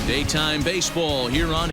Daytime baseball here on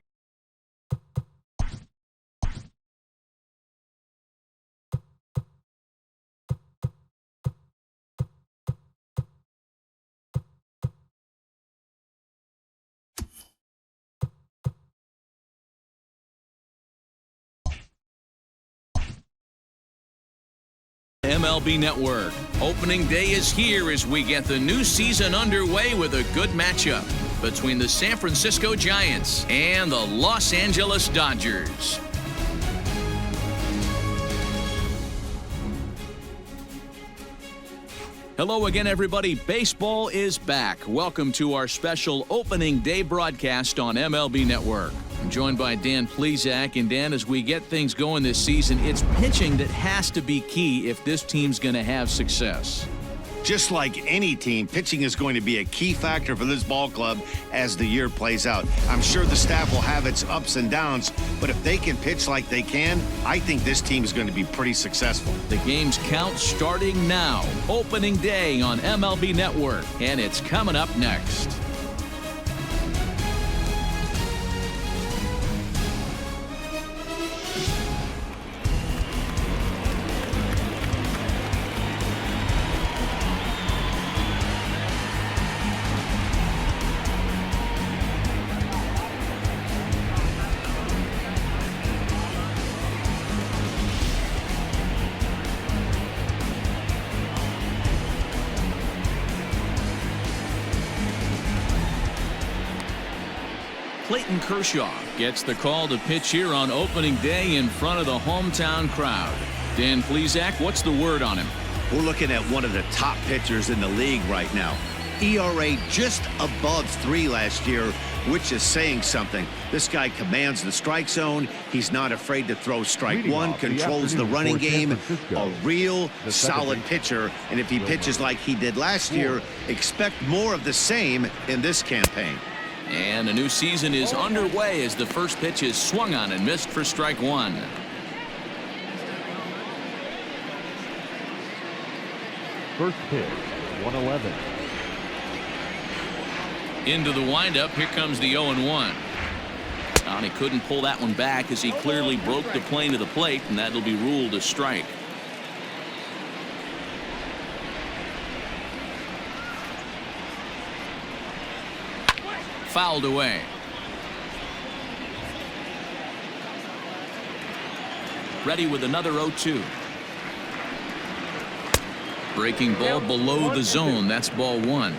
MLB Network. Opening day is here as we get the new season underway with a good matchup between the San Francisco Giants and the Los Angeles Dodgers. Hello again, everybody. Baseball is back. Welcome to our special opening day broadcast on MLB Network. I'm joined by Dan Plesac. And Dan, as we get things going this season, it's pitching that has to be key if this team's going to have success. Just like any team, pitching is going to be a key factor for this ball club as the year plays out. I'm sure the staff will have its ups and downs, but if they can pitch like they can, I think this team is going to be pretty successful. The game's count starting now. Opening day on MLB Network, and it's coming up next. Kershaw gets the call to pitch here on opening day in front of the hometown crowd. Dan Plesac, what's the word on him? We're looking at one of the top pitchers in the league right now. ERA just above 3 last year, which is saying something. This guy commands the strike zone. He's not afraid to throw strike one, controls the running game. A real solid pitcher. And if he pitches like he did last year, expect more of the same in this campaign. And a new season is underway as the first pitch is swung on and missed for strike one. First pitch, 111. Into the windup, here comes the 0-1. And he couldn't pull that one back as he clearly broke the plane of the plate, and that'll be ruled a strike. Fouled away. Ready with another 0-2. Breaking ball below the zone. That's ball one.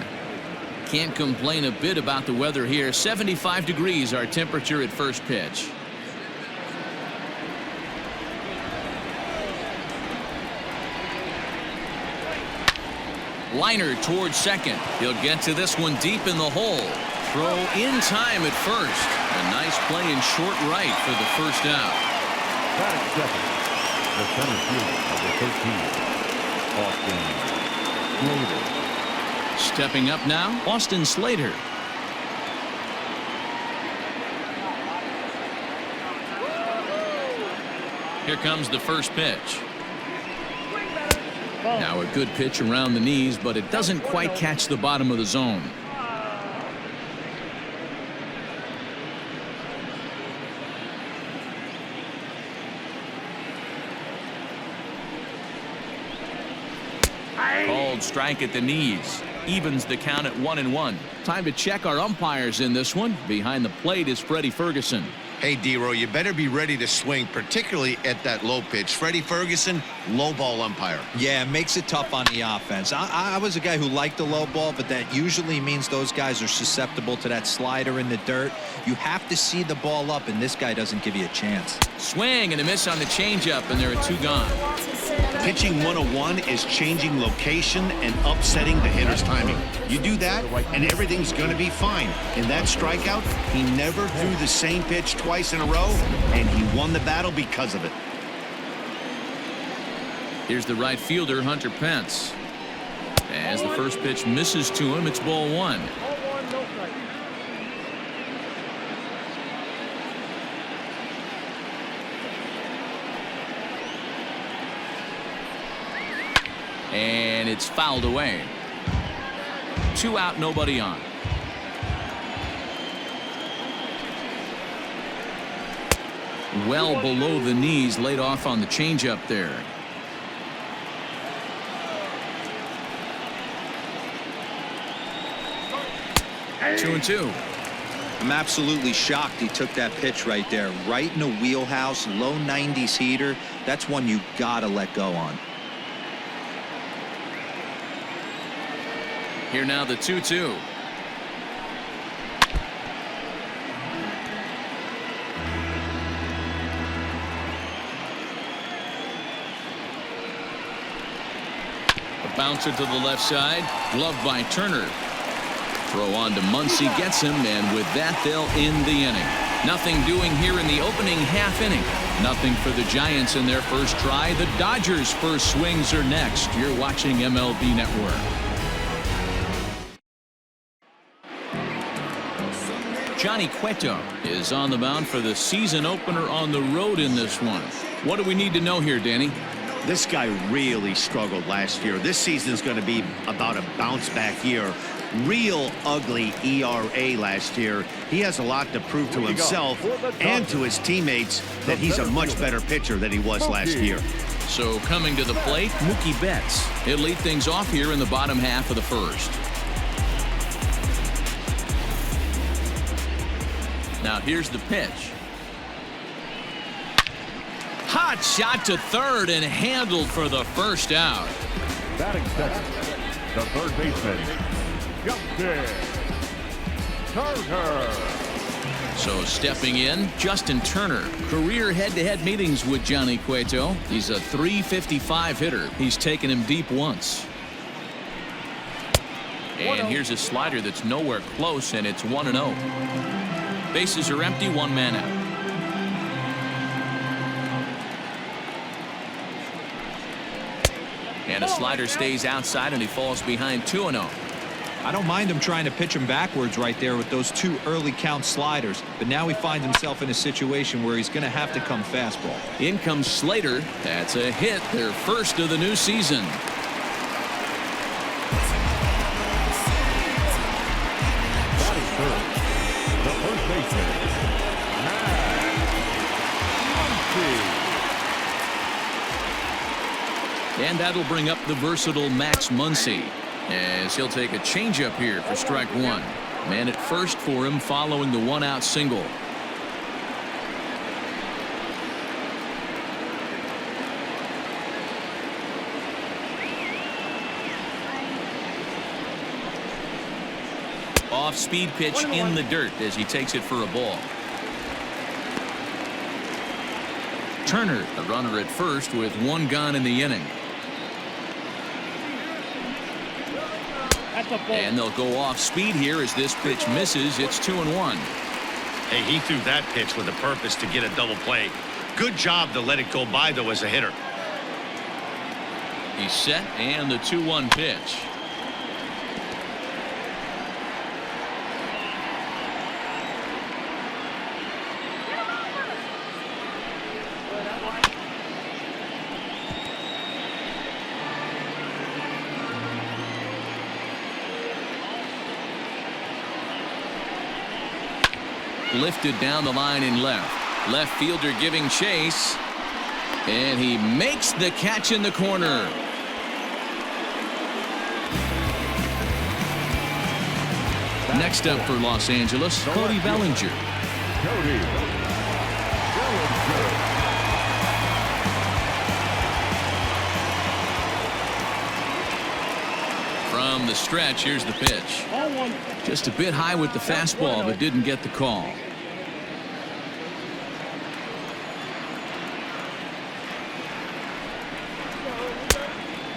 Can't complain a bit about the weather here. 75 degrees our temperature at first pitch. Liner towards second. He'll get to this one deep in the hole. Throw in time at first. A nice play in short right for the first out. Batting second, the center fielder, number 13, Austin Slater. Stepping up now, Austin Slater. Here comes the first pitch. Now a good pitch around the knees, but it doesn't quite catch the bottom of the zone. Called strike at the knees. Evens the count at 1-1. Time to check our umpires in this one. Behind the plate is Freddie Ferguson. Hey, D-Row, you better be ready to swing, particularly at that low pitch. Freddie Ferguson, low ball umpire. Yeah, it makes it tough on the offense. I was a guy who liked the low ball, but that usually means those guys are susceptible to that slider in the dirt. You have to see the ball up, and this guy doesn't give you a chance. Swing and a miss on the changeup, and there are 2 gone. Pitching 101 is changing location and upsetting the hitter's timing. You do that, and everything's going to be fine. In that strikeout, he never threw the same pitch twice in a row, and he won the battle because of it. Here's the right fielder, Hunter Pence. As the first pitch misses to him, it's ball one. And it's fouled away. 2 out, nobody on. well below the knees, laid off on the changeup there. Two and two. I'm absolutely shocked he took that pitch right there, right in the wheelhouse, low 90s heater. That's one you gotta let go on. Here now the 2-2. A bouncer to the left side, gloved by Turner. Throw on to Muncy, gets him, and with that they'll end the inning. Nothing doing here in the opening half inning. Nothing for the Giants in their first try. The Dodgers' first swings are next. You're watching MLB Network. Johnny Cueto is on the mound for the season opener on the road in this one. What do we need to know here, Danny? This guy really struggled last year. This season is going to be about a bounce back year. Real ugly ERA last year. He has a lot to prove to himself and to his teammates that he's a much better pitcher than he was last year. So coming to the plate, Mookie Betts. He'll lead things off here in the bottom half of the first. Now here's the pitch. Hot shot to third and handled for the first out. Batting second, the third baseman, Turner. So stepping in, Justin Turner. Career head-to-head meetings with Johnny Cueto. He's a .355 hitter. He's taken him deep once. And here's a slider that's nowhere close, and it's 1-0. Bases are empty, one man out. And a slider stays outside, and he falls behind 2-0. I don't mind him trying to pitch him backwards right there with those two early count sliders, but now he finds himself in a situation where he's going to have to come fastball. In comes Slater. That's a hit, their first of the new season. Batting third, the first baseman, And that'll bring up the versatile Max Muncy, as he'll take a changeup here for strike one. Man at first for him following the one-out single. Off-speed pitch in the dirt as he takes it for a ball. Turner, a runner at first with one gone in the inning. And they'll go off speed here as this pitch misses. It's 2-1. Hey, he threw that pitch with a purpose to get a double play. Good job to let it go by, though, as a hitter. He's set, and the 2-1 pitch. Lifted down the line in left. Left fielder giving chase. And he makes the catch in the corner. Next up for Los Angeles, Cody Bellinger. From the stretch, here's the pitch. Just a bit high with the fastball, but didn't get the call.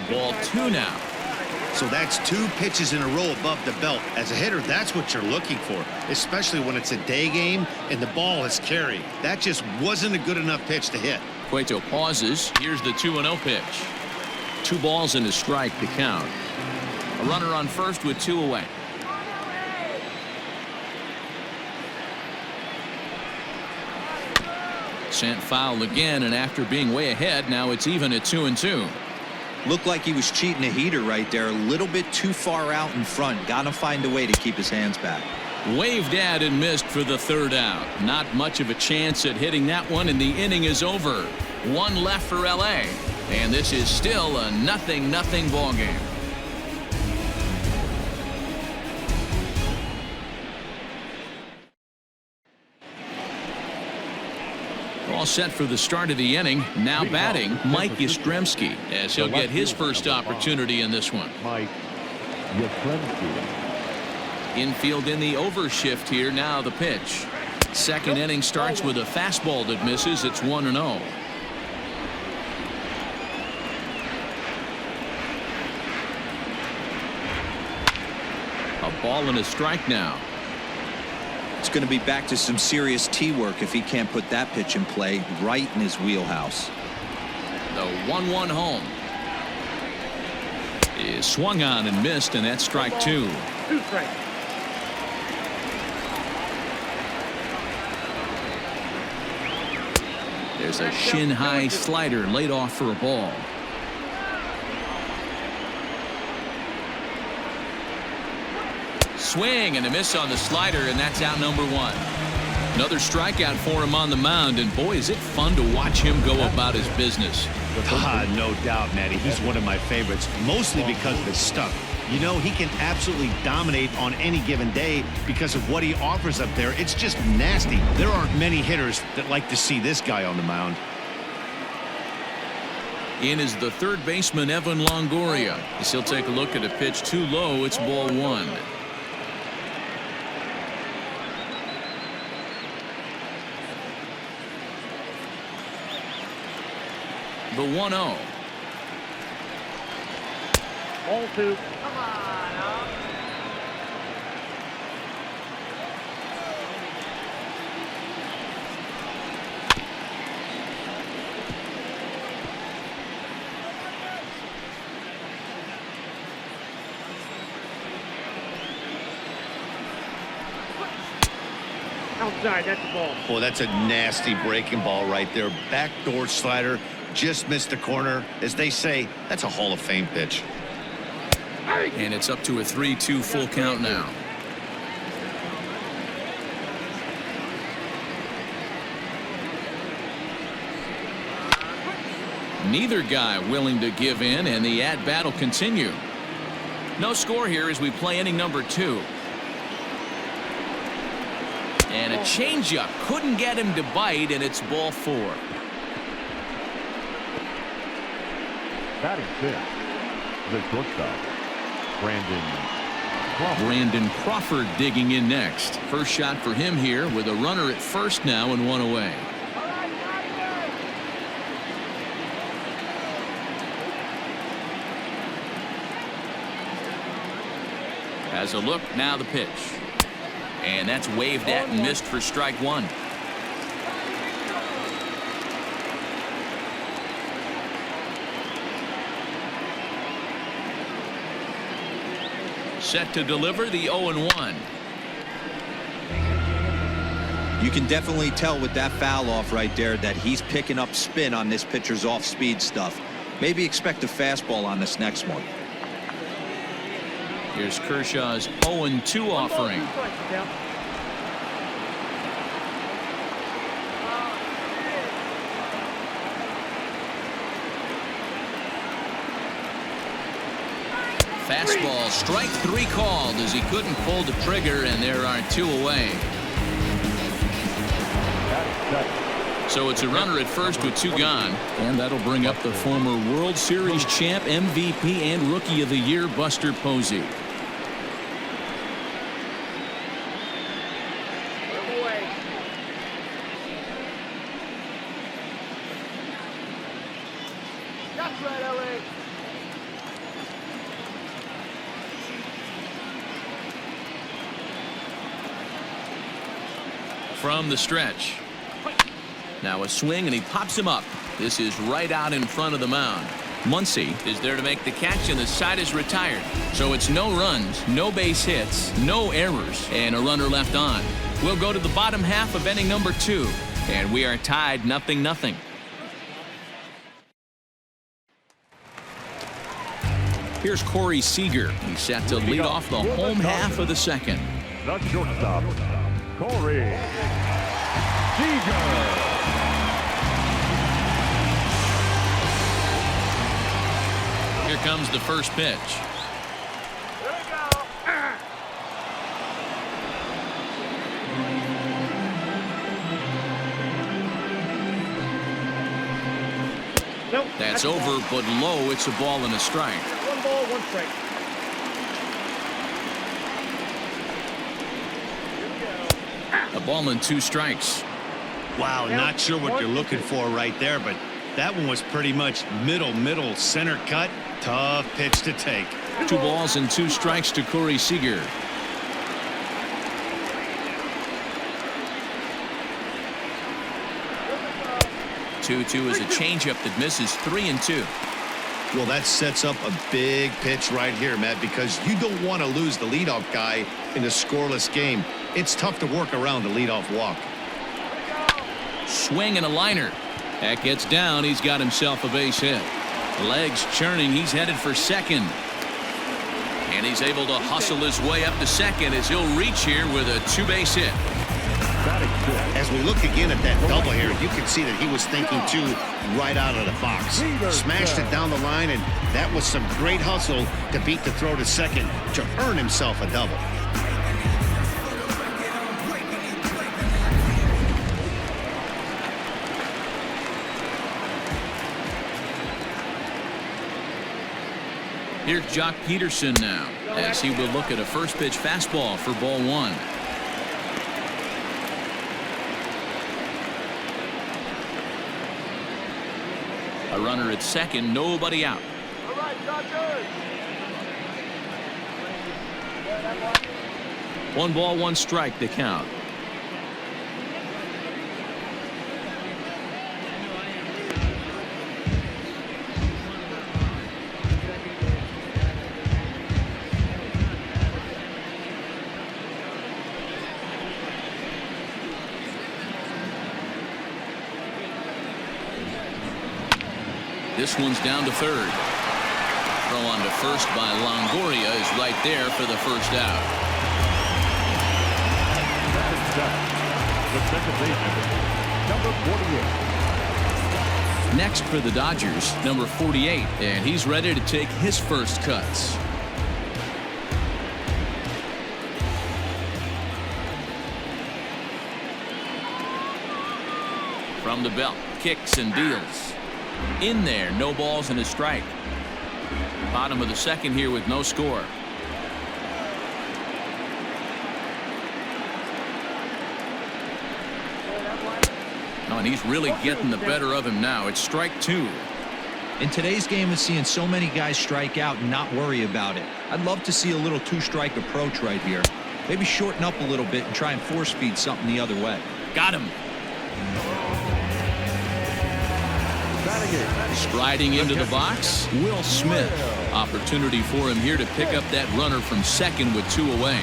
Ball two now. So that's two pitches in a row above the belt. As a hitter, that's what you're looking for, especially when it's a day game and the ball is carried. That just wasn't a good enough pitch to hit. Cueto pauses. Here's the 2-0 pitch. 2 balls and a strike to count. A runner on first with 2 away. Sent foul again, and after being way ahead, now it's even at 2-2. Looked like he was cheating a heater right there, a little bit too far out in front. Got to find a way to keep his hands back. Waved at and missed for the third out. Not much of a chance at hitting that one, and the inning is over. One left for LA, and this is still a 0-0 ball game. All set for the start of the inning. Now batting, Mike Yastrzemski, as he'll get his first opportunity in this one. Mike Yastrzemski. Infield in the overshift here. Now the pitch. Second inning starts with a fastball that misses. It's 1-0. A ball and a strike now. It's going to be back to some serious tee work if he can't put that pitch in play right in his wheelhouse. The 1-1 home is swung on and missed, and that's strike two. There's a shin-high slider laid off for a ball. Swing and a miss on the slider, and that's out number one. Another strikeout for him on the mound, and boy, is it fun to watch him go about his business. No doubt, Matty. He's one of my favorites, mostly because of his stuff. You know, he can absolutely dominate on any given day because of what he offers up there. It's just nasty. There aren't many hitters that like to see this guy on the mound. In is the third baseman, Evan Longoria, as he'll take a look at a pitch too low. It's ball one. The 1-0. Ball two. Come on, now. Outside, that's the ball. Boy, that's a nasty breaking ball right there. Backdoor slider. Just missed the corner. As they say, that's a Hall of Fame pitch. And it's up to a 3-2 full count now. Neither guy willing to give in, and the at-bat will continue. No score here as we play inning number two. And a changeup couldn't get him to bite, and it's ball four. Batting fifth, the shortstop, Brandon Crawford digging in next. First shot for him here with a runner at first now and one away. Has a look, now the pitch. And that's waved at and missed for strike one. Set to deliver the 0-1. You can definitely tell with that foul off right there that he's picking up spin on this pitcher's off-speed stuff. Maybe expect a fastball on this next one. Here's Kershaw's 0-2 offering. Fastball, strike three called as he couldn't pull the trigger, and there are two away. So it's a runner at first with two gone, and that'll bring up the former World Series champ, MVP, and Rookie of the Year, Buster Posey. From the stretch. Now a swing, and he pops him up. This is right out in front of the mound. Muncy is there to make the catch, and the side is retired. So it's no runs, no base hits, no errors, and a runner left on. We'll go to the bottom half of inning number two, and we are tied 0-0. Here's Corey Seager. He's set to lead off the home half of the second. The shortstop, Corey Seager. Here comes the first pitch. Nope. That's over, but low. It's a ball and a strike. 1 ball, 1 strike. A ball and 2 strikes. Wow, not sure what you're looking for right there, but that one was pretty much middle center cut. Tough pitch to take. 2 balls and 2 strikes to Corey Seager. 2-2 is a changeup that misses 3-2. Well, that sets up a big pitch right here, Matt, because you don't want to lose the leadoff guy in a scoreless game. It's tough to work around the leadoff walk. Swing and a liner. That gets down. He's got himself a base hit. Legs churning. He's headed for second. And he's able to hustle his way up to second as he'll reach here with a 2-base hit. As we look again at that double here, you can see that he was thinking too right out of the box. Smashed it down the line, and that was some great hustle to beat the throw to second to earn himself a double. Here's Jock Peterson now as he will look at a first pitch fastball for ball 1. A runner at second, nobody out. All right, Dodgers. 1 ball, 1 strike to count. This one's down to third. Throw on to first by Longoria is right there for the first out. The second baseman, number 48. Next for the Dodgers, number 48, and he's ready to take his first cuts. From the belt, kicks and deals. In there, no balls and a strike. Bottom of the second here with no score. Oh, and he's really getting the better of him now. It's strike 2. In today's game, we're seeing so many guys strike out and not worry about it. I'd love to see a little 2-strike approach right here. Maybe shorten up a little bit and try and force feed something the other way. Got him. Striding into the box, Will Smith. Opportunity for him here to pick up that runner from second with 2 away.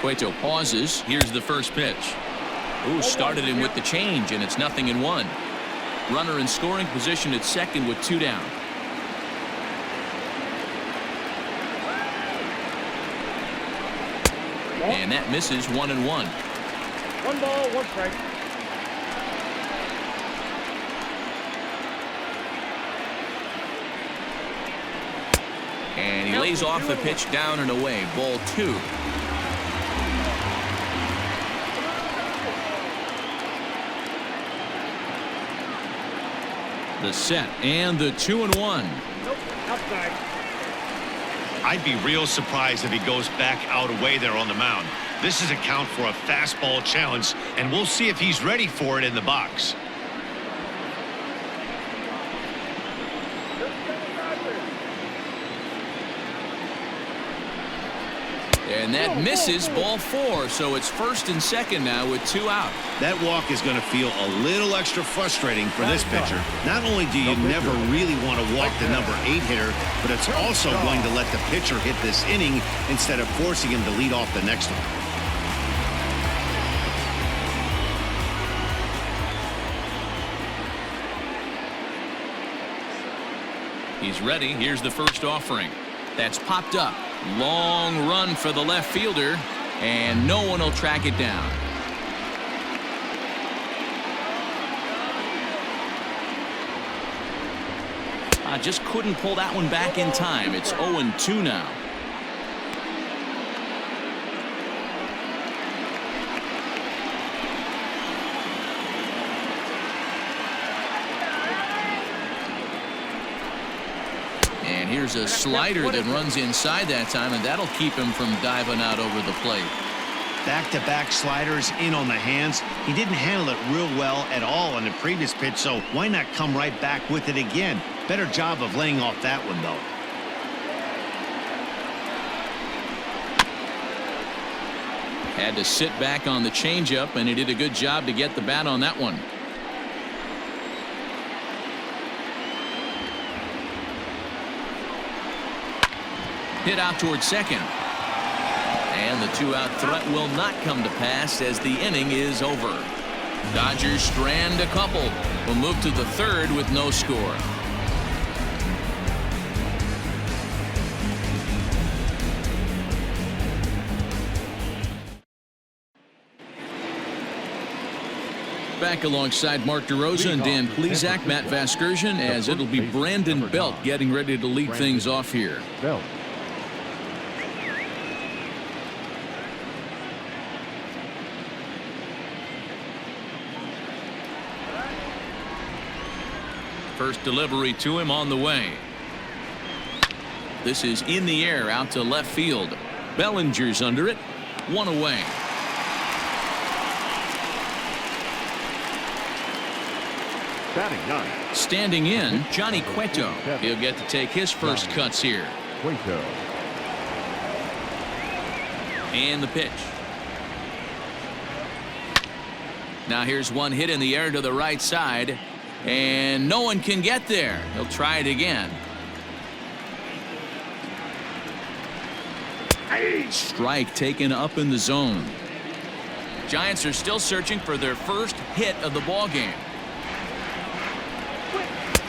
Cueto pauses. Here's the first pitch. Ooh, started him with the change, and it's 0-1. Runner in scoring position at second with 2 down. And that misses 1-1. 1 ball, 1 strike. And he lays off the pitch down and away. Ball 2. The set and the 2-1. Nope, outside. I'd be real surprised if he goes back out away there on the mound. This is a count for a fastball challenge, and we'll see if he's ready for it in the box. And that misses ball 4, so it's first and second now with 2 out. That walk is going to feel a little extra frustrating for this pitcher. Not only do you never really want to walk the number 8 hitter, but it's also going to let the pitcher hit this inning instead of forcing him to lead off the next one. He's ready. Here's the first offering. That's popped up. Long run for the left fielder, and no one will track it down. Just couldn't pull that one back in time. It's 0-2 now. And here's a slider that runs inside that time, and that'll keep him from diving out over the plate. Back-to-back sliders in on the hands. He didn't handle it real well at all on the previous pitch, so why not come right back with it again? Better job of laying off that one, though. Had to sit back on the changeup, and he did a good job to get the bat on that one. Hit out towards second. And the 2-out threat will not come to pass as the inning is over. Dodgers strand a couple. Will move to the third with no score. Back alongside Mark DeRosa and Dan Plesac, Matt Vasgersian, as it'll be Brandon Belt getting ready to lead things off here. Belt. First delivery to him on the way. This is in the air out to left field. Bellinger's under it. One away. Batting ninth. Standing in, Johnny Cueto. He'll get to take his first cuts here. Cueto. And the pitch. Now here's one hit in the air to the right side. And no one can get there. He'll try it again. Strike taken up in the zone. Giants are still searching for their first hit of the ball game.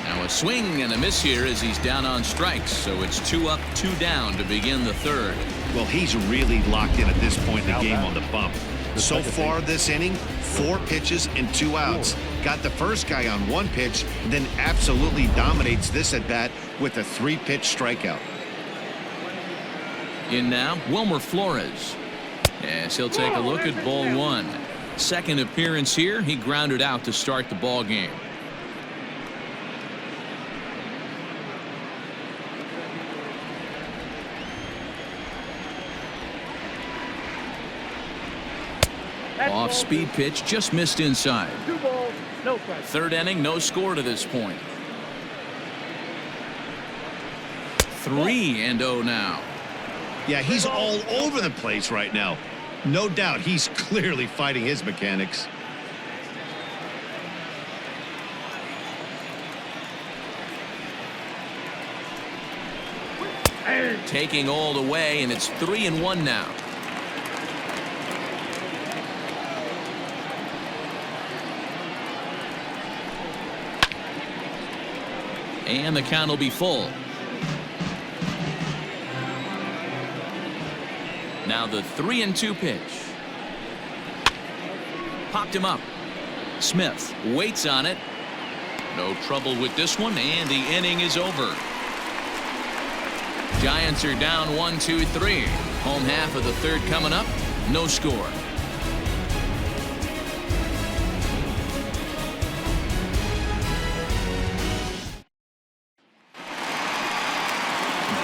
Now a swing and a miss here as he's down on strikes. So it's 2 up, 2 down to begin the third. Well, he's really locked in at this point in the game on the bump. So far this inning, 4 pitches and 2 outs. Got the first guy on 1 pitch, then absolutely dominates this at bat with a 3-pitch strikeout. In now, Wilmer Flores. Yes, he'll take a look at ball 1. Second appearance here. He grounded out to start the ball game. Off-speed pitch, just missed inside. 2 balls, no strikes. Third inning, no score to this point. 3-0 now. Yeah, he's all over the place right now. No doubt he's clearly fighting his mechanics. Taking all the way, and it's 3-1 now. And the count will be full. Now the 3-2 pitch. Popped him up. Smith waits on it. No trouble with this one, and the inning is over. Giants are down 1-2-3. Home half of the third coming up. No score.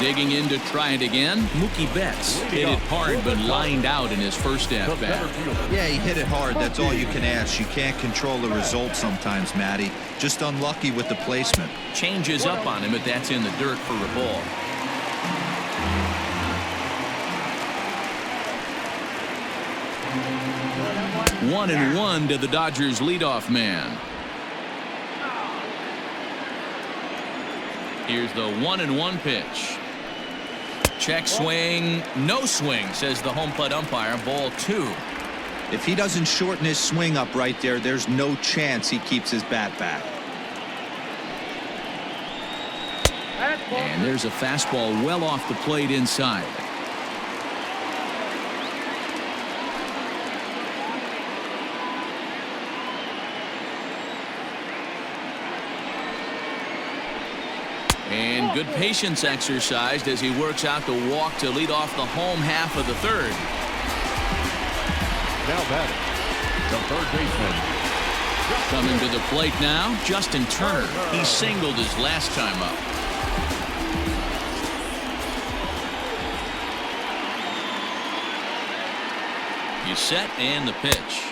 Digging in to try it again. Mookie Betts hit it hard but lined out in his first at-bat. Yeah, he hit it hard. That's all you can ask. You can't control the result sometimes, Matty. Just unlucky with the placement. Changes up on him, but that's in the dirt for a ball. One and one to the Dodgers leadoff man. Here's the 1-1 pitch. Check swing, no swing, says the home plate umpire. Ball 2. If he doesn't shorten his swing up right there, there's no chance he keeps his bat back. And there's a fastball well off the plate inside. And good patience exercised as he works out the walk to lead off the home half of the third. Now batting, the third baseman. Coming to the plate now, Justin Turner. He singled his last time up. He's set and the pitch.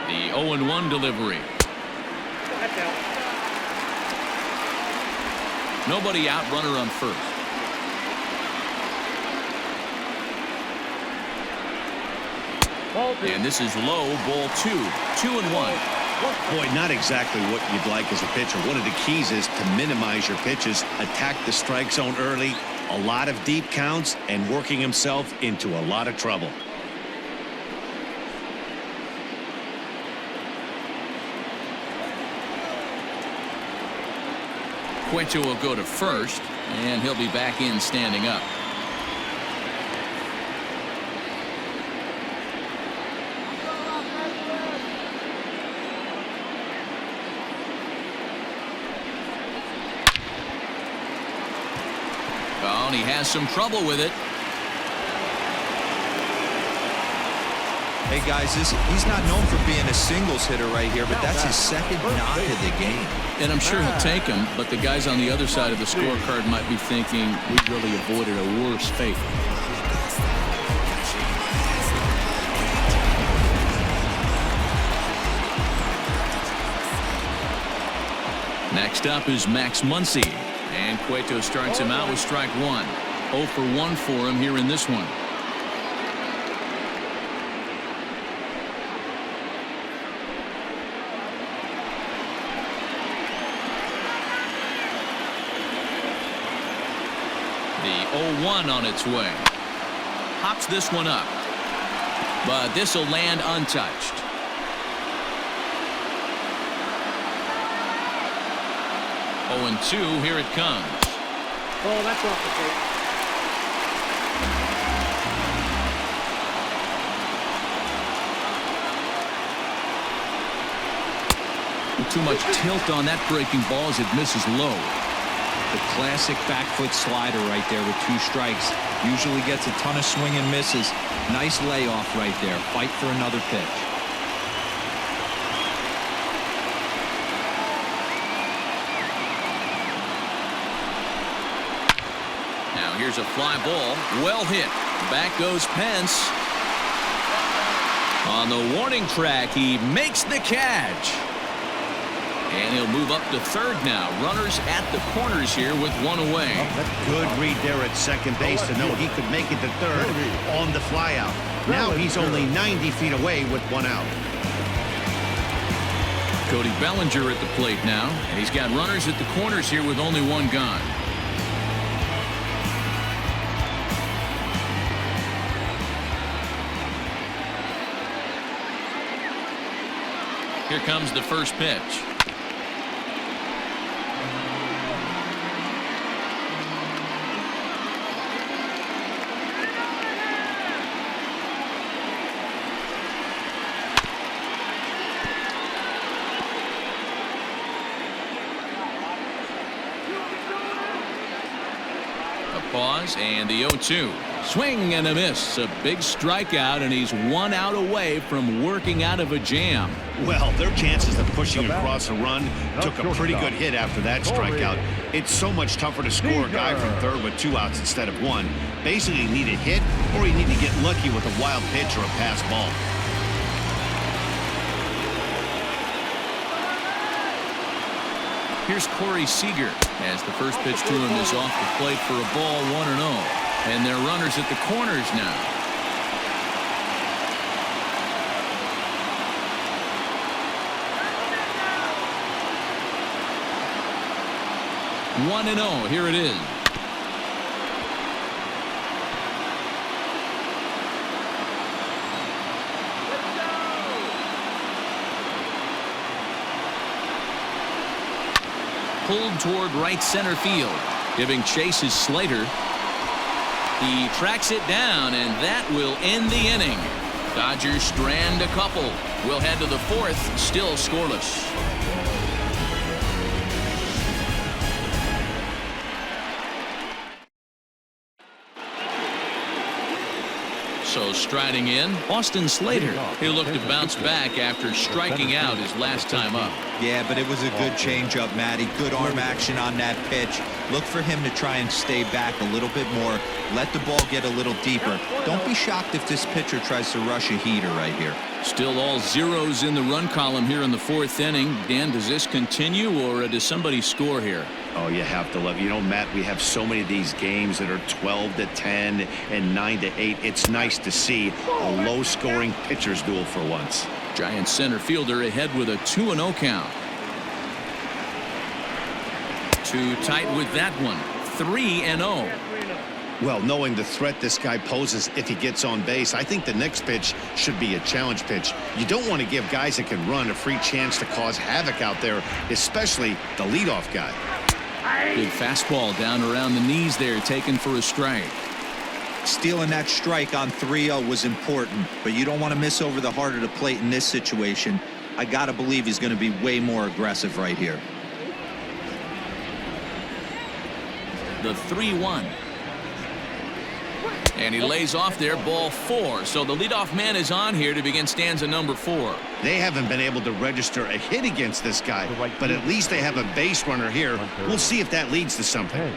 The 0-1 delivery. Nobody out, runner on first. And this is low, ball 2. 2-1. Boy, not exactly what you'd like as a pitcher. One of the keys is to minimize your pitches, attack the strike zone early, a lot of deep counts, and working himself into a lot of trouble. Cueto will go to first, and he'll be back in standing up. Oh, and he has some trouble with it. Hey guys, he's not known for being a singles hitter right here, but that's his second knock of the game. And I'm sure he'll take him, but the guys on the other side of the scorecard might be thinking we really avoided a worse fate. Next up is Max Muncy, and Cueto starts him out with strike 1. 0 for 1 for him here in this one. The 0-1 on its way. Hops this one up, but this will land untouched. 0-2, here it comes. Oh, that's off the plate. Too much tilt on that breaking ball as it misses low. The classic back foot slider right there with 2 strikes. Usually gets a ton of swing and misses. Nice layoff right there. Fight for another pitch. Now here's a fly ball. Well hit. Back goes Pence. On the warning track, he makes the catch. And he'll move up to third now. Runners at the corners here with 1 away. Good read there at second base to know he could make it to third on the flyout. Now he's only 90 feet away with 1 out. Cody Bellinger at the plate now. And he's got runners at the corners here with only 1 gone. Here comes the first pitch. Pause and the 0-2. Swing and a miss. A big strikeout, and he's 1 out away from working out of a jam. Well, their chances of pushing across a run took a pretty good hit after that strikeout. It's so much tougher to score a guy from third with 2 outs instead of 1. Basically, you need a hit or you need to get lucky with a wild pitch or a pass ball. Here's Corey Seager as the first pitch to him is off the plate for a ball, 1-0. And they're runners at the corners now. One and 0. Here it is. pulled toward right center field. Giving chase is Slater. He tracks it down, and that will end the inning. Dodgers strand a couple. We'll head to the fourth, still scoreless. So striding in, Austin Slater. He'll look to bounce back after striking out his last time up. Yeah, but it was a good changeup, Matty. Good arm action on that pitch. Look for him to try and stay back a little bit more. Let the ball get a little deeper. Don't be shocked if this pitcher tries to rush a heater right here. Still all zeros in the run column here in the fourth inning. Dan, does this continue, or does somebody score here? Oh, you have to love. You know, Matt, we have so many of these games that are 12-10 and 9-8. It's nice to see a low-scoring pitcher's duel for once. Giant center fielder ahead with a 2-0 count. Too tight with that one. 3-0. Well, knowing the threat this guy poses if he gets on base, I think the next pitch should be a challenge pitch. You don't want to give guys that can run a free chance to cause havoc out there, especially the leadoff guy. Big fastball down around the knees there, taken for a strike. Stealing that strike on 3-0 was important, but you don't want to miss over the heart of the plate in this situation. I got to believe he's going to be way more aggressive right here. The 3-1. And he lays off there, ball 4. So the leadoff man is on here to begin stanza number 4. They haven't been able to register a hit against this guy, but at least they have a base runner here. We'll see if that leads to something.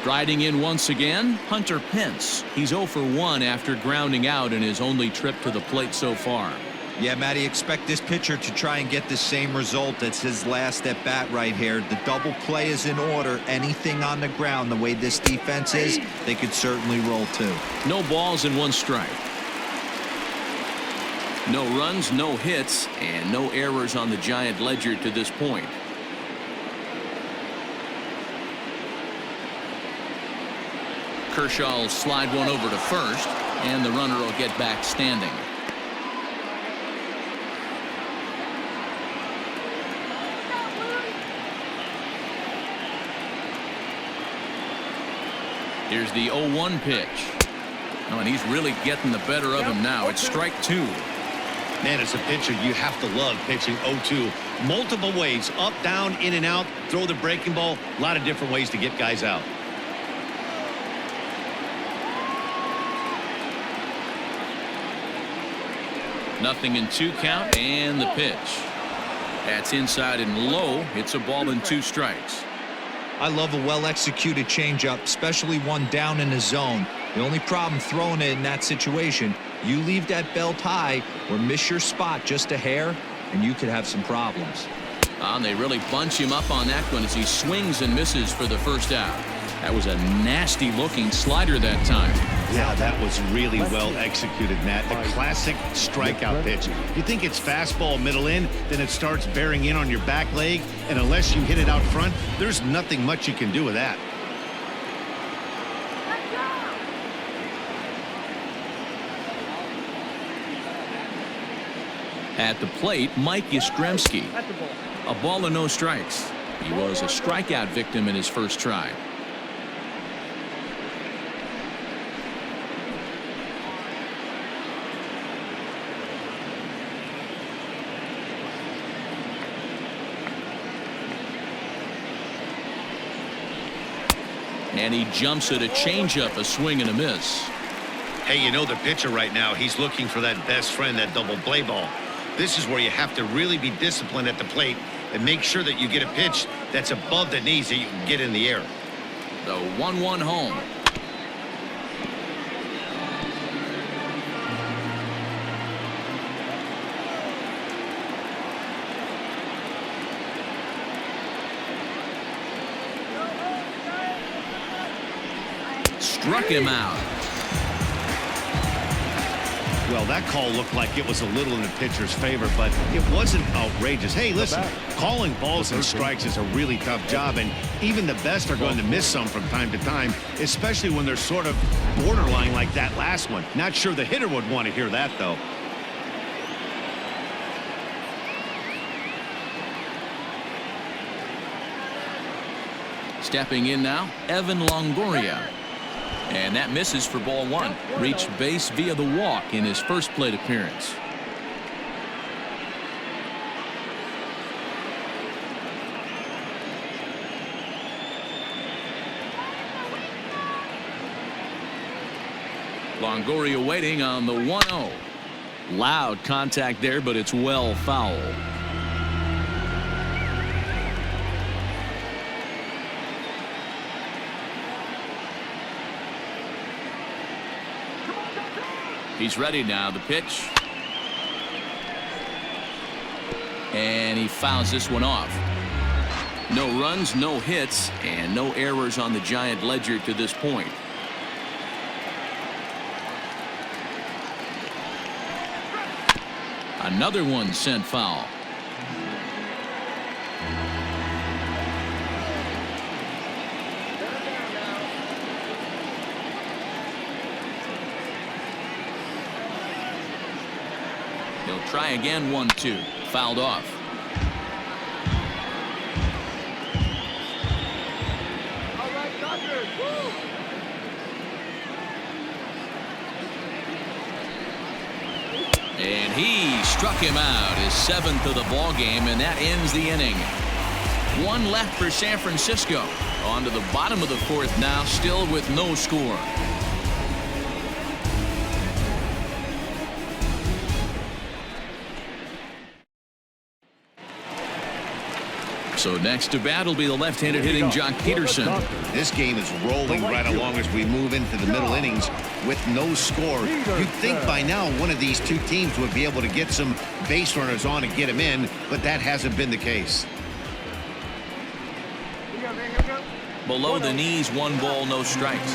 Striding in once again, Hunter Pence. He's 0 for 1 after grounding out in his only trip to the plate so far. Yeah, Matty, expect this pitcher to try and get the same result. That's his last at bat right here. The double play is in order. Anything on the ground, the way this defense is, they could certainly roll too. No balls and 1 strike. No runs, no hits, and no errors on the Giant ledger to this point. Kershaw will slide one over to first, and the runner will get back standing. Here's the 0-1 pitch. Oh, and he's really getting the better of him now. It's strike 2. Man, as a pitcher, you have to love pitching 0-2. Multiple ways, up, down, in and out, throw the breaking ball. A lot of different ways to get guys out. Nothing in 2 count, and the pitch. That's inside and low. It's a ball and 2 strikes. I love a well-executed changeup, especially one down in the zone. The only problem throwing it in that situation, you leave that belt high or miss your spot just a hair, and you could have some problems. And they really bunch him up on that one as he swings and misses for the first out. That was a nasty-looking slider that time. Yeah, that was really well executed, Matt. The classic strikeout pitch. You think it's fastball middle in, then it starts bearing in on your back leg, and unless you hit it out front, there's nothing much you can do with that. At the plate, Mike Yastrzemski. A ball and no strikes. He was a strikeout victim in his first try. And he jumps at a changeup, a swing and a miss. Hey, you know the pitcher right now, he's looking for that best friend, that double play ball. This is where you have to really be disciplined at the plate and make sure that you get a pitch that's above the knees that you can get in the air. The 1-1 home. Struck him out. Well, that call looked like it was a little in the pitcher's favor, but it wasn't outrageous. Hey, listen, calling balls and strikes is a really tough job, and even the best are going to miss some from time to time, especially when they're sort of borderline like that last one. Not sure the hitter would want to hear that, though. Stepping in now, Evan Longoria. And that misses for ball one. Reached base via the walk in his first plate appearance. Longoria waiting on the 1-0. Loud contact there, but it's well foul. He's ready now. The pitch. And he fouls this one off. No runs, no hits, and no errors on the Giant ledger to this point. Another one sent foul. He'll try again. 1-2. Fouled off. All right, Dodgers. Woo! And he struck him out, his 7th of the ball game, and that ends the inning. One left for San Francisco. On to the bottom of the 4th now, still with no score. So next to bat will be the left-handed hitting Jock Peterson. This game is rolling right along as we move into the middle innings with no score. You'd think by now one of these two teams would be able to get some base runners on and get them in, but that hasn't been the case. Below the knees, 1 ball, no strikes.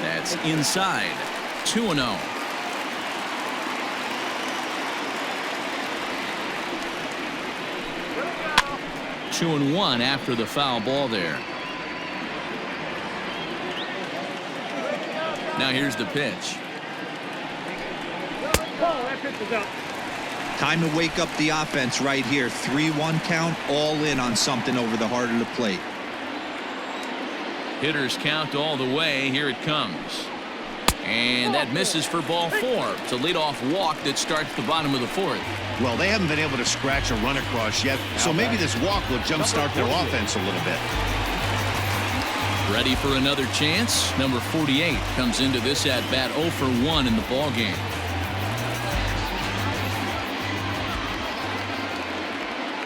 That's inside. 2-0. 2-1 after the foul ball there. Now here's the pitch. Time to wake up the offense right here. 3-1 count, all in on something over the heart of the plate. Hitters count all the way. Here it comes. And that misses for ball 4. It's a leadoff walk that starts the bottom of the 4th. Well, they haven't been able to scratch a run across yet, so maybe this walk will jumpstart their offense a little bit. Ready for another chance. Number 48 comes into this at bat 0 for 1 in the ball game.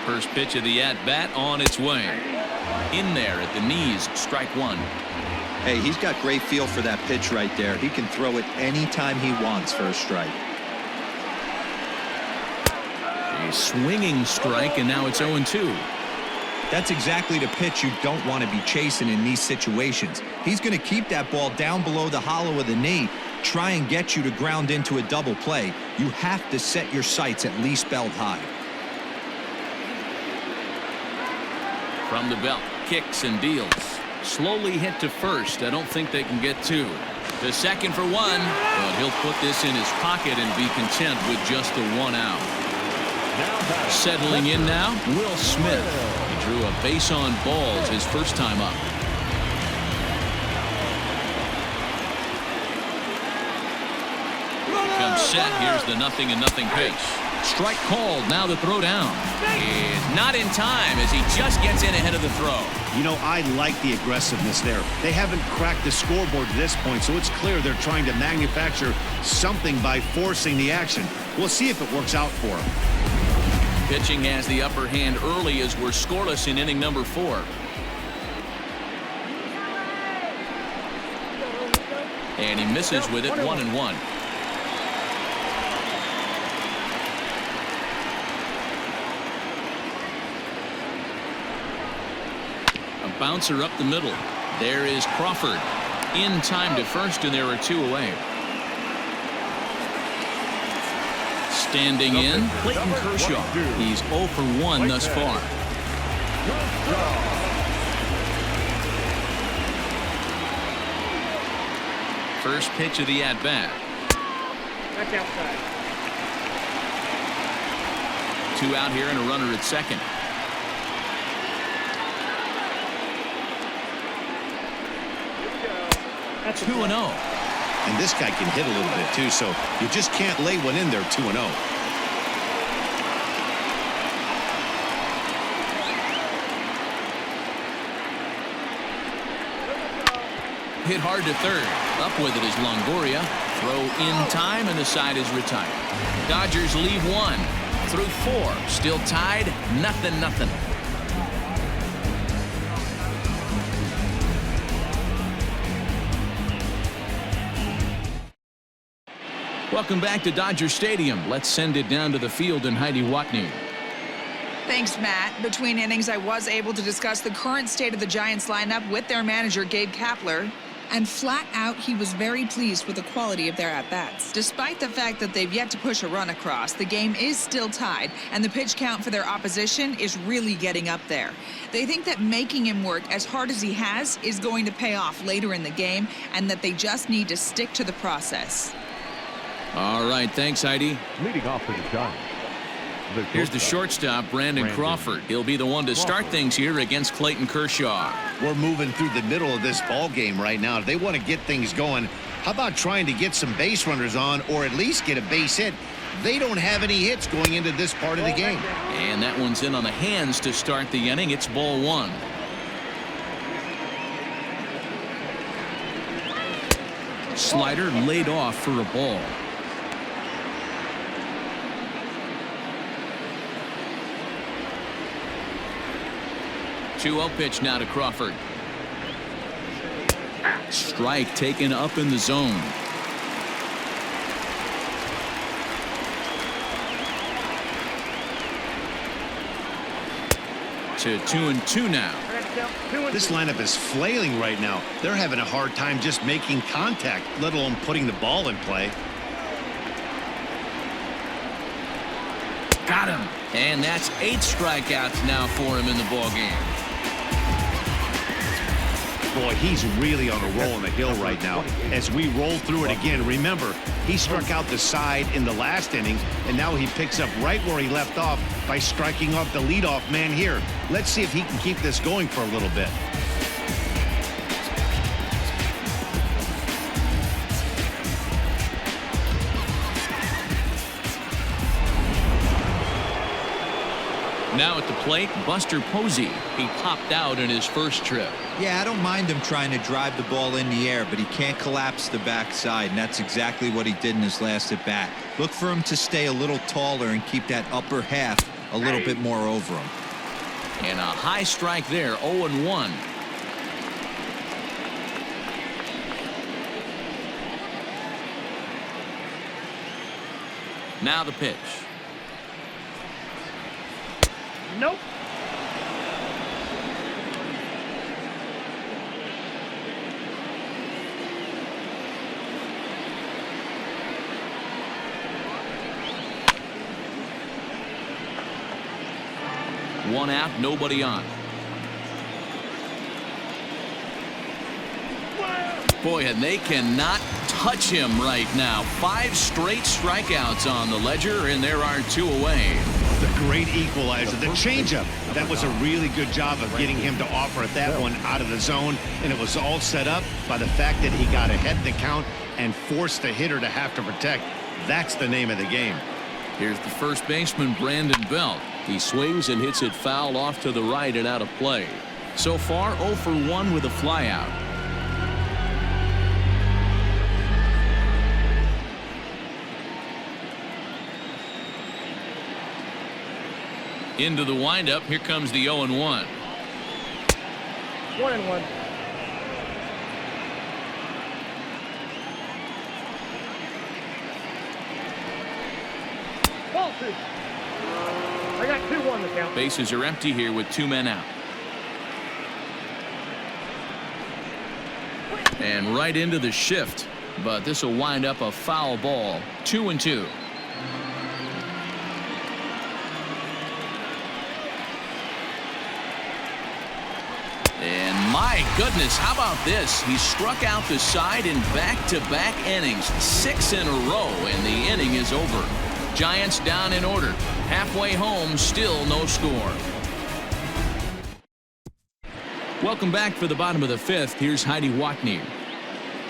First pitch of the at bat on its way. In there at the knees, strike 1. Hey, he's got great feel for that pitch right there. He can throw it anytime he wants for a strike. A swinging strike, and now it's 0-2. That's exactly the pitch you don't want to be chasing in these situations. He's going to keep that ball down below the hollow of the knee, try and get you to ground into a double play. You have to set your sights at least belt high. From the belt, kicks and deals. Slowly hit to first. I don't think they can get 2. To second for 1, but he'll put this in his pocket and be content with just the 1 out. Settling in now, Will Smith. He drew a base on balls his first time up. Comes set. Here's the 0-0 pitch. Strike called. Now the throw down. Is not in time as he just gets in ahead of the throw. You know, I like the aggressiveness there. They haven't cracked the scoreboard to this point, so it's clear they're trying to manufacture something by forcing the action. We'll see if it works out for them. Pitching has the upper hand early as we're scoreless in inning number 4. And he misses with it. 1-1. Bouncer up the middle. There is Crawford in time to first, and there are 2 away. Standing in, Clayton Kershaw. He's 0 for 1 thus far. First pitch of the at bat. Back outside. 2 out here and a runner at second. That's 2-0. And this guy can hit a little bit too, so you just can't lay one in there 2-0. Hit hard to third. Up with it is Longoria. Throw in time, and the side is retired. Dodgers leave 1 through 4. Still tied, 0-0. Welcome back to Dodger Stadium. Let's send it down to the field and Heidi Watney. Thanks, Matt. Between innings, I was able to discuss the current state of the Giants lineup with their manager, Gabe Kapler. And flat out, he was very pleased with the quality of their at-bats. Despite the fact that they've yet to push a run across, the game is still tied, and the pitch count for their opposition is really getting up there. They think that making him work as hard as he has is going to pay off later in the game, and that they just need to stick to the process. All right, thanks, Heidi. Leading off for the Giants. Here's the shortstop, Brandon Crawford. He'll be the one to start things here against Clayton Kershaw. We're moving through the middle of this ball game right now. If they want to get things going, how about trying to get some base runners on, or at least get a base hit? They don't have any hits going into this part of the game. And that one's in on the hands to start the inning. It's ball 1. Slider laid off for a ball. Two-0 pitch now to Crawford. Strike taken up in the zone. To 2-2 now. This lineup is flailing right now. They're having a hard time just making contact, let alone putting the ball in play. Got him. And that's 8 strikeouts now for him in the ball game. Boy, he's really on a roll on the hill right now. As we roll through it again, remember, he struck out the side in the last inning, and now he picks up right where he left off by striking off the leadoff man here. Let's see if he can keep this going for a little bit. Now at the plate, Buster Posey. He popped out in his first trip. Yeah, I don't mind him trying to drive the ball in the air, but he can't collapse the backside, and that's exactly what he did in his last at bat. Look for him to stay a little taller and keep that upper half a little bit more over him. And a high strike there, 0-1. Now the pitch. Nope. One out, nobody on. Boy, and they cannot touch him right now. 5 straight strikeouts on the ledger, and there are 2 away. The great equalizer, the changeup. That was a really good job of getting him to offer that one out of the zone, and it was all set up by the fact that he got ahead in the count and forced the hitter to have to protect. That's the name of the game. Here's the first baseman, Brandon Belt. He swings and hits it foul off to the right and out of play. So far, 0 for 1 with a flyout. Into the windup. Here comes the 0-1. 1-1. Ball 2. I got 2-1 the count. Bases are empty here with 2 men out. And right into the shift, but this will wind up a foul ball. 2-2. And my goodness, how about this? He struck out the side in back-to-back innings, 6 in a row, and the inning is over. Giants down in order. Halfway home, still no score. Welcome back for the bottom of the fifth. Here's Heidi Watney.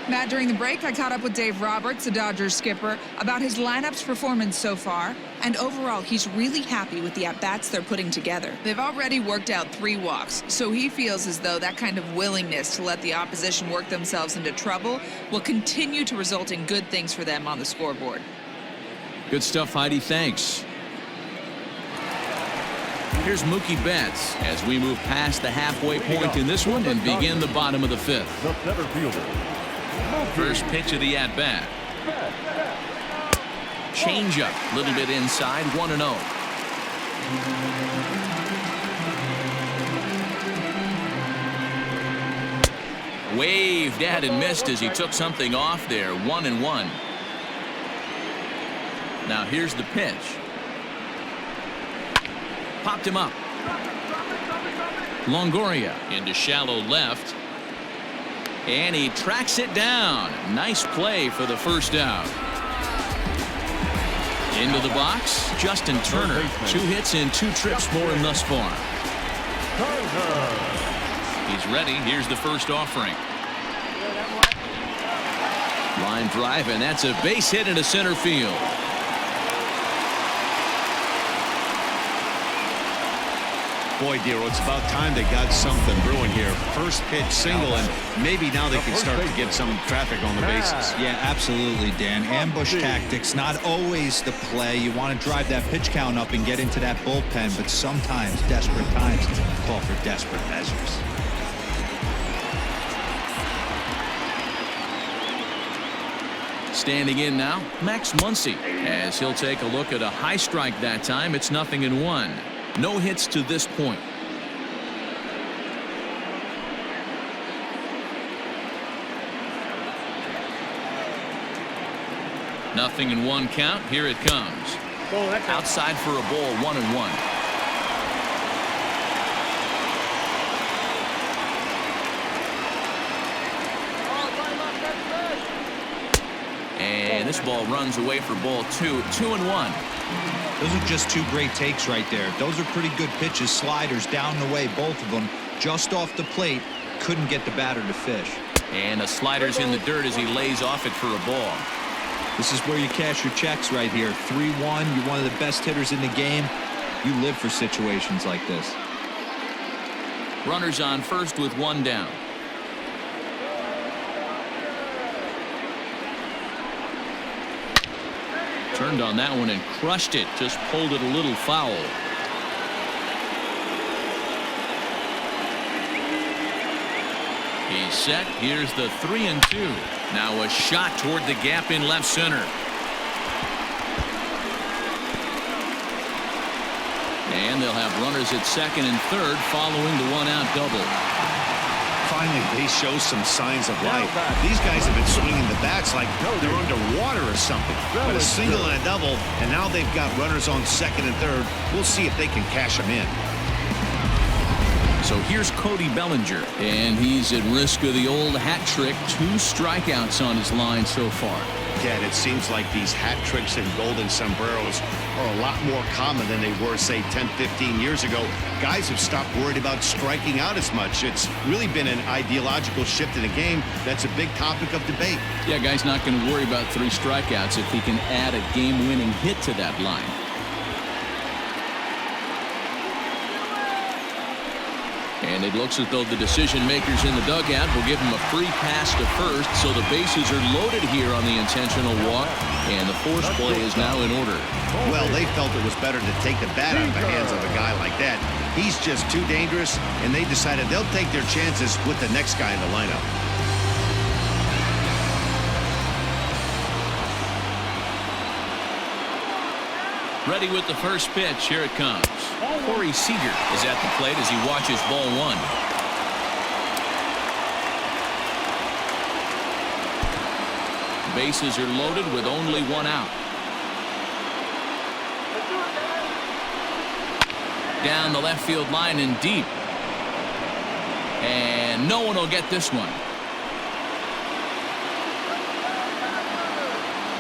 Matt, during the break, I caught up with Dave Roberts, the Dodgers skipper, about his lineup's performance so far. And overall, he's really happy with the at-bats they're putting together. They've already worked out 3 walks, so he feels as though that kind of willingness to let the opposition work themselves into trouble will continue to result in good things for them on the scoreboard. Good stuff, Heidi. Thanks. Here's Mookie Betts as we move past the halfway point in this one and begin the bottom of the fifth. The center fielder. First pitch of the at-bat. Change up, a little bit inside, 1-0. Waved at and missed as he took something off there, 1-1. Now here's the pitch. Popped him up. Longoria into shallow left. And he tracks it down. Nice play for the first out. Into the box, Justin Turner. 2 hits in 2 trips for him thus far. He's ready. Here's the first offering. Line drive, and that's a base hit into center field. Boy, Dero, it's about time they got something brewing here. First pitch single, and maybe now they can start to get some traffic on the bases. Yeah, absolutely, Dan. Ambush tactics, not always the play. You want to drive that pitch count up and get into that bullpen, but sometimes desperate times call for desperate measures. Standing in now, Max Muncy, as he'll take a look at a high strike that time. It's 0-1. No hits to this point. Nothing in 1 count. Here it comes. Outside for a ball, 1-1. And this ball runs away for ball 2. 2-1. Those are just 2 great takes right there. Those are pretty good pitches. Sliders down the way, both of them. Just off the plate. Couldn't get the batter to fish. And the slider's in the dirt as he lays off it for a ball. This is where you cash your checks right here. 3-1. You're one of the best hitters in the game. You live for situations like this. Runners on first with 1 down. Turned on that one and crushed it. Just pulled it a little foul. He's set. Here's the 3-2. Now a shot toward the gap in left center. And they'll have runners at second and third following the 1-out double. Finally, they show some signs of life. These guys have been swinging the bats like they're underwater or something. But a single and a double, and now they've got runners on second and third. We'll see if they can cash them in. So here's Cody Bellinger, and he's at risk of the old hat trick. 2 strikeouts on his line so far. Dad, it seems like these hat tricks and golden sombreros are a lot more common than they were, say, 10, 15 years ago. Guys have stopped worried about striking out as much. It's really been an ideological shift in the game that's a big topic of debate. Yeah, guy's not going to worry about 3 strikeouts if he can add a game-winning hit to that line. And it looks as though the decision makers in the dugout will give him a free pass to first, so the bases are loaded here on the intentional walk, and the force play is now in order. Well, they felt it was better to take the bat out of the hands of a guy like that. He's just too dangerous, and they decided they'll take their chances with the next guy in the lineup. Ready with the first pitch. Here it comes. Corey Seager is at the plate as he watches ball 1. Bases are loaded with only 1 out. Down the left field line and deep. And no one will get this one.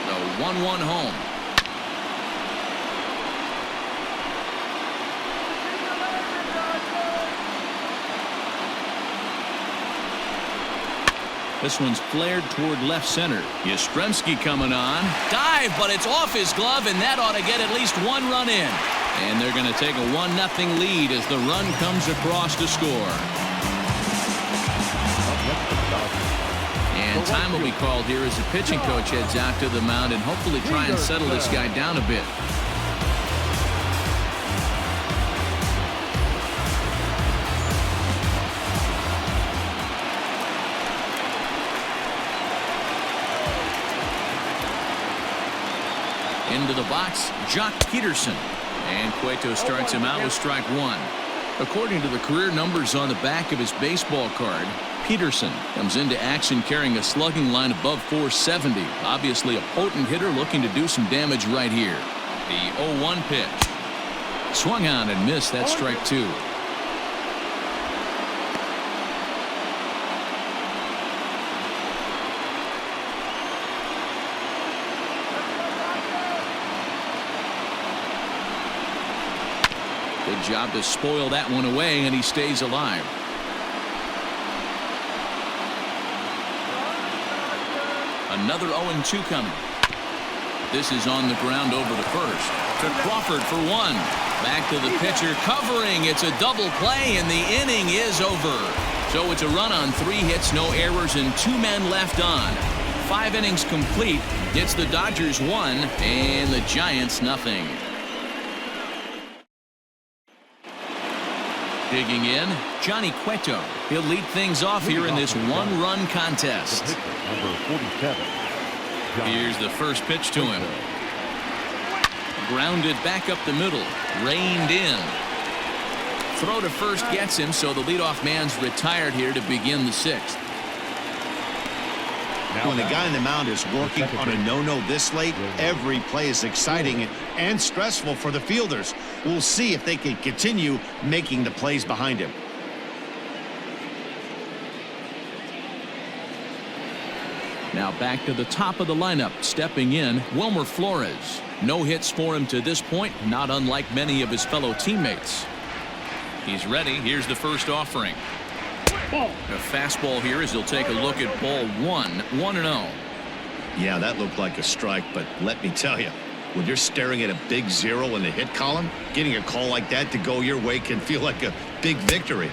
The 1-1 home. This one's flared toward left center. Yastrzemski coming on. Dive, but it's off his glove, and that ought to get at least one run in. And they're going to take a 1-0 lead as the run comes across to score. And time will be called here as the pitching coach heads out to the mound and hopefully try and settle this guy down a bit. Into the box, Jock Peterson. And Cueto starts him out with strike one. According to the career numbers on the back of his baseball card, Peterson comes into action carrying a slugging line above 470. Obviously a potent hitter looking to do some damage right here. The 0-1 pitch. Swung on and missed. That's strike two. Good job to spoil that one away, and he stays alive. Another 0-2 coming. This is on the ground over the first. To Crawford for one. Back to the pitcher covering. It's a double play, and the inning is over. So it's a run on 3 hits, no errors, and 2 men left on. 5 innings complete. It's the Dodgers 1 and the Giants nothing. Digging in, Johnny Cueto. He'll lead things off here in this 1-run contest. Number 47. Here's the first pitch to him. Grounded back up the middle. Reined in. Throw to first gets him, so the leadoff man's retired here to begin the 6th. When the guy on the mound is working on a no-no this late, every play is exciting and stressful for the fielders. We'll see if they can continue making the plays behind him. Now back to the top of the lineup. Stepping in, Wilmer Flores. No hits for him to this point, not unlike many of his fellow teammates. He's ready. Here's the first offering. A fastball here as he'll take a look at ball 1-0. Yeah, that looked like a strike, but let me tell you, when you're staring at a big 0 in the hit column, getting a call like that to go your way can feel like a big victory.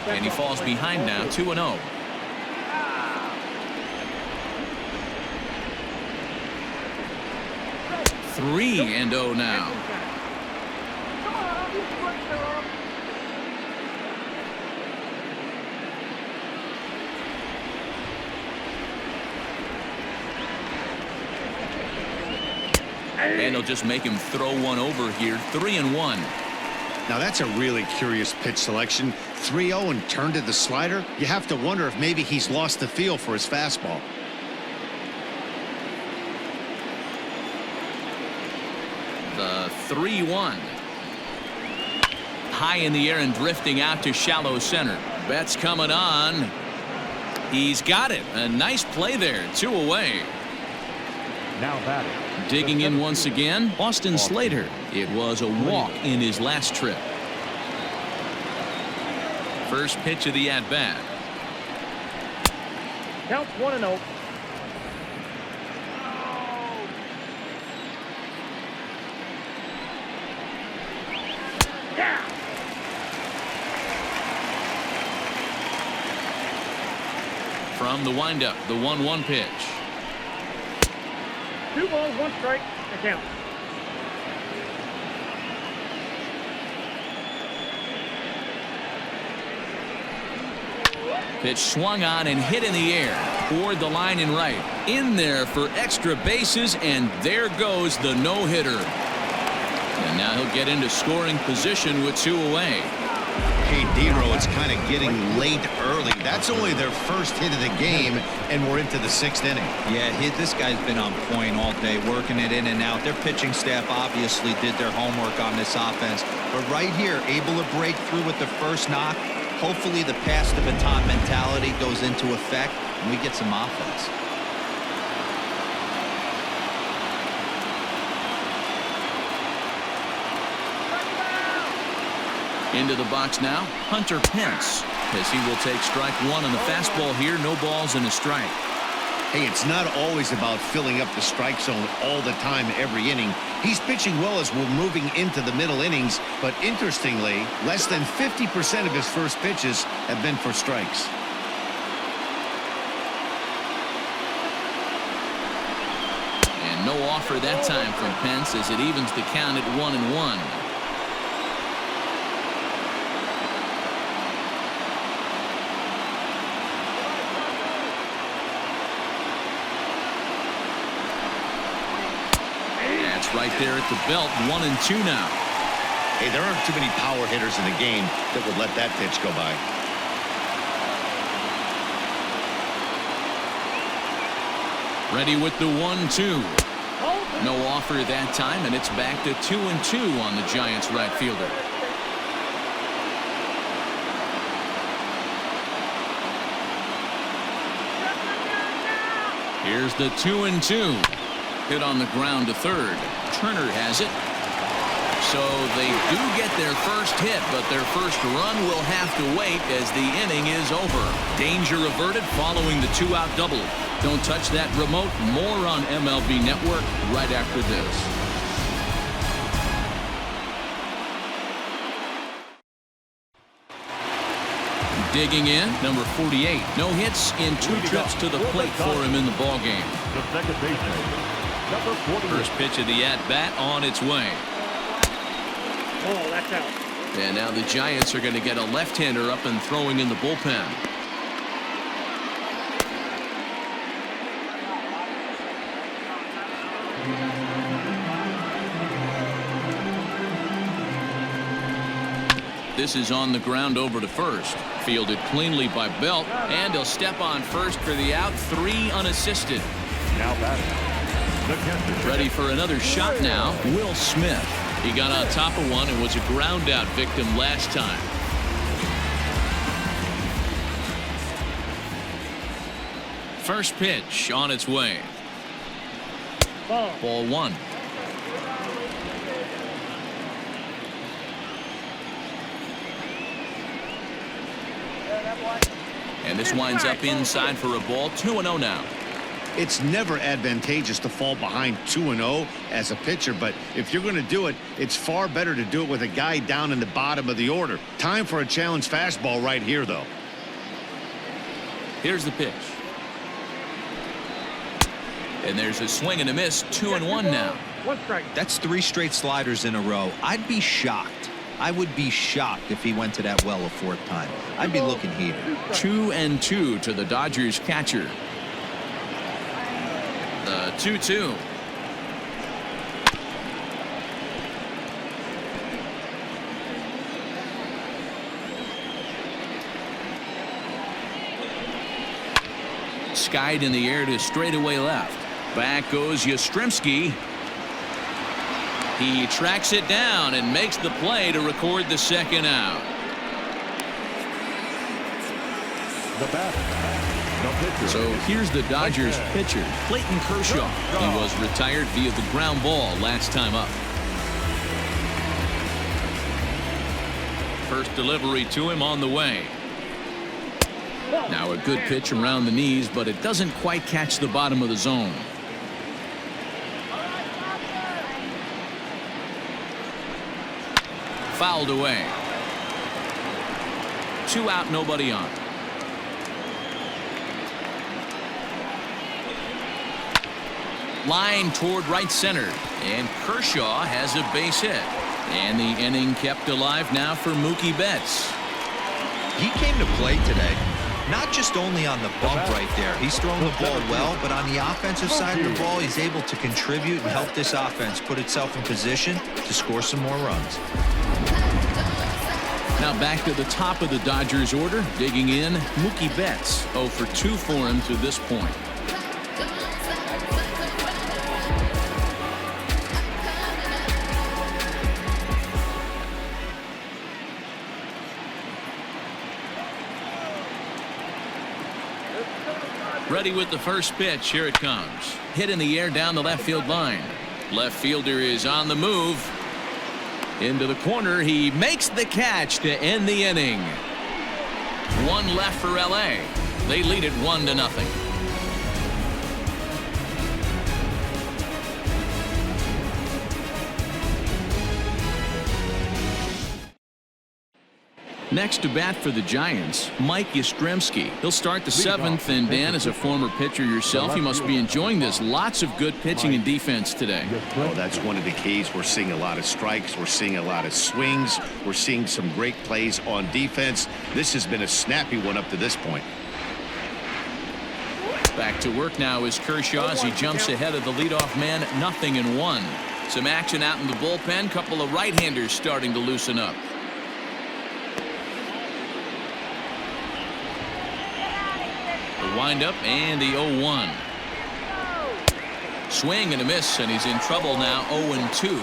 And he falls behind now, 2-0. Three and 0 now. And they'll just make him throw one over here. 3-1. Now that's a really curious pitch selection. 3-0 and turned to the slider. You have to wonder if maybe he's lost the feel for his fastball. The 3-1. High in the air and drifting out to shallow center. Betts coming on. He's got it. A nice play there. 2 away. Now batting. Digging in once again, Austin Slater. It was a walk in his last trip. First pitch of the at-bat. Counts 1-0. From the windup, the 1-1 pitch. 2 balls, 1 strike. The count. Pitch swung on and hit in the air. Toward the line and right. In there for extra bases, and there goes the no-hitter. And now he'll get into scoring position with 2 away. Hey, Dero, it's kind of getting late early. That's only their first hit of the game, and we're into the 6th inning. Yeah, this guy's been on point all day, working it in and out. Their pitching staff obviously did their homework on this offense. But right here, able to break through with the first knock. Hopefully the pass the baton mentality goes into effect, and we get some offense. Into the box now, Hunter Pence. as he will take strike one on the fastball here. No balls and a strike. Hey, it's not always about filling up the strike zone all the time every inning. He's pitching well as we're moving into the middle innings, but interestingly, less than 50% of his first pitches have been for strikes. And no offer that time from Pence as it evens the count at 1-1. That's right there at the belt. 1-2 now. Hey, there aren't too many power hitters in the game that would let that pitch go by. Ready with the 1-2. No offer that time, and it's back to 2-2 on the Giants right fielder. Here's the 2-2. Hit on the ground to third. Turner has it. So they do get their first hit, but their first run will have to wait as the inning is over. Danger averted following the 2-out double. Don't touch that remote. More on MLB Network right after this. Digging in, number 48. No hits in 2 trips to the plate for him in the ballgame. The second baseman, number 48. First pitch of the at-bat on its way. Oh, that's out. And now the Giants are going to get a left-hander up and throwing in the bullpen. This is on the ground over to first. Fielded cleanly by Belt, and he'll step on first for the out. 3 unassisted. Now batting, the catcher. Ready for another shot now. Will Smith. He got on top of one and was a ground out victim last time. First pitch on its way. Ball 1. And this winds up inside for a ball. 2-0 now. It's never advantageous to fall behind 2-0 as a pitcher, but if you're going to do it, it's far better to do it with a guy down in the bottom of the order. Time for a challenge fastball right here, though. Here's the pitch. And there's a swing and a miss. 2-1 now. 1 strike. That's 3 straight sliders in a row. I'd be shocked. I would be shocked if he went to that well a 4th time. I'd be looking here. 2-2 to the Dodgers catcher. The 2-2. Skied in the air to straightaway left. Back goes Yastrzemski. He tracks it down and makes the play to record the 2nd out. The batter, the pitcher. So here's the Dodgers pitcher, Clayton Kershaw. He was retired via the ground ball last time up. First delivery to him on the way. Now a good pitch around the knees, but it doesn't quite catch the bottom of the zone. Fouled away. 2 out, nobody on. Line toward right center, and Kershaw has a base hit. And the inning kept alive now for Mookie Betts. He came to play today, not just only on the bump right there. He's throwing the ball well, but on the offensive side of the ball, he's able to contribute and help this offense put itself in position to score some more runs. Now back to the top of the Dodgers order. Digging in, Mookie Betts. 0 for 2 for him to this point. Ready with the first pitch. Here it comes. Hit in the air down the left field line. Left fielder is on the move. Into the corner. He makes the catch to end the inning. One left for LA. They lead it 1-0. Next to bat for the Giants, Mike Yastrzemski. He'll start the 7th, and Dan, as a former pitcher yourself, you must be enjoying this. Lots of good pitching and defense today. Oh, that's one of the keys. We're seeing a lot of strikes. We're seeing a lot of swings. We're seeing some great plays on defense. This has been a snappy one up to this point. Back to work now is Kershaw as he jumps ahead of the leadoff man. 0-1. Some action out in the bullpen. Couple of right-handers starting to loosen up. Windup and the 0-1. Swing and a miss, and he's in trouble now. 0-2.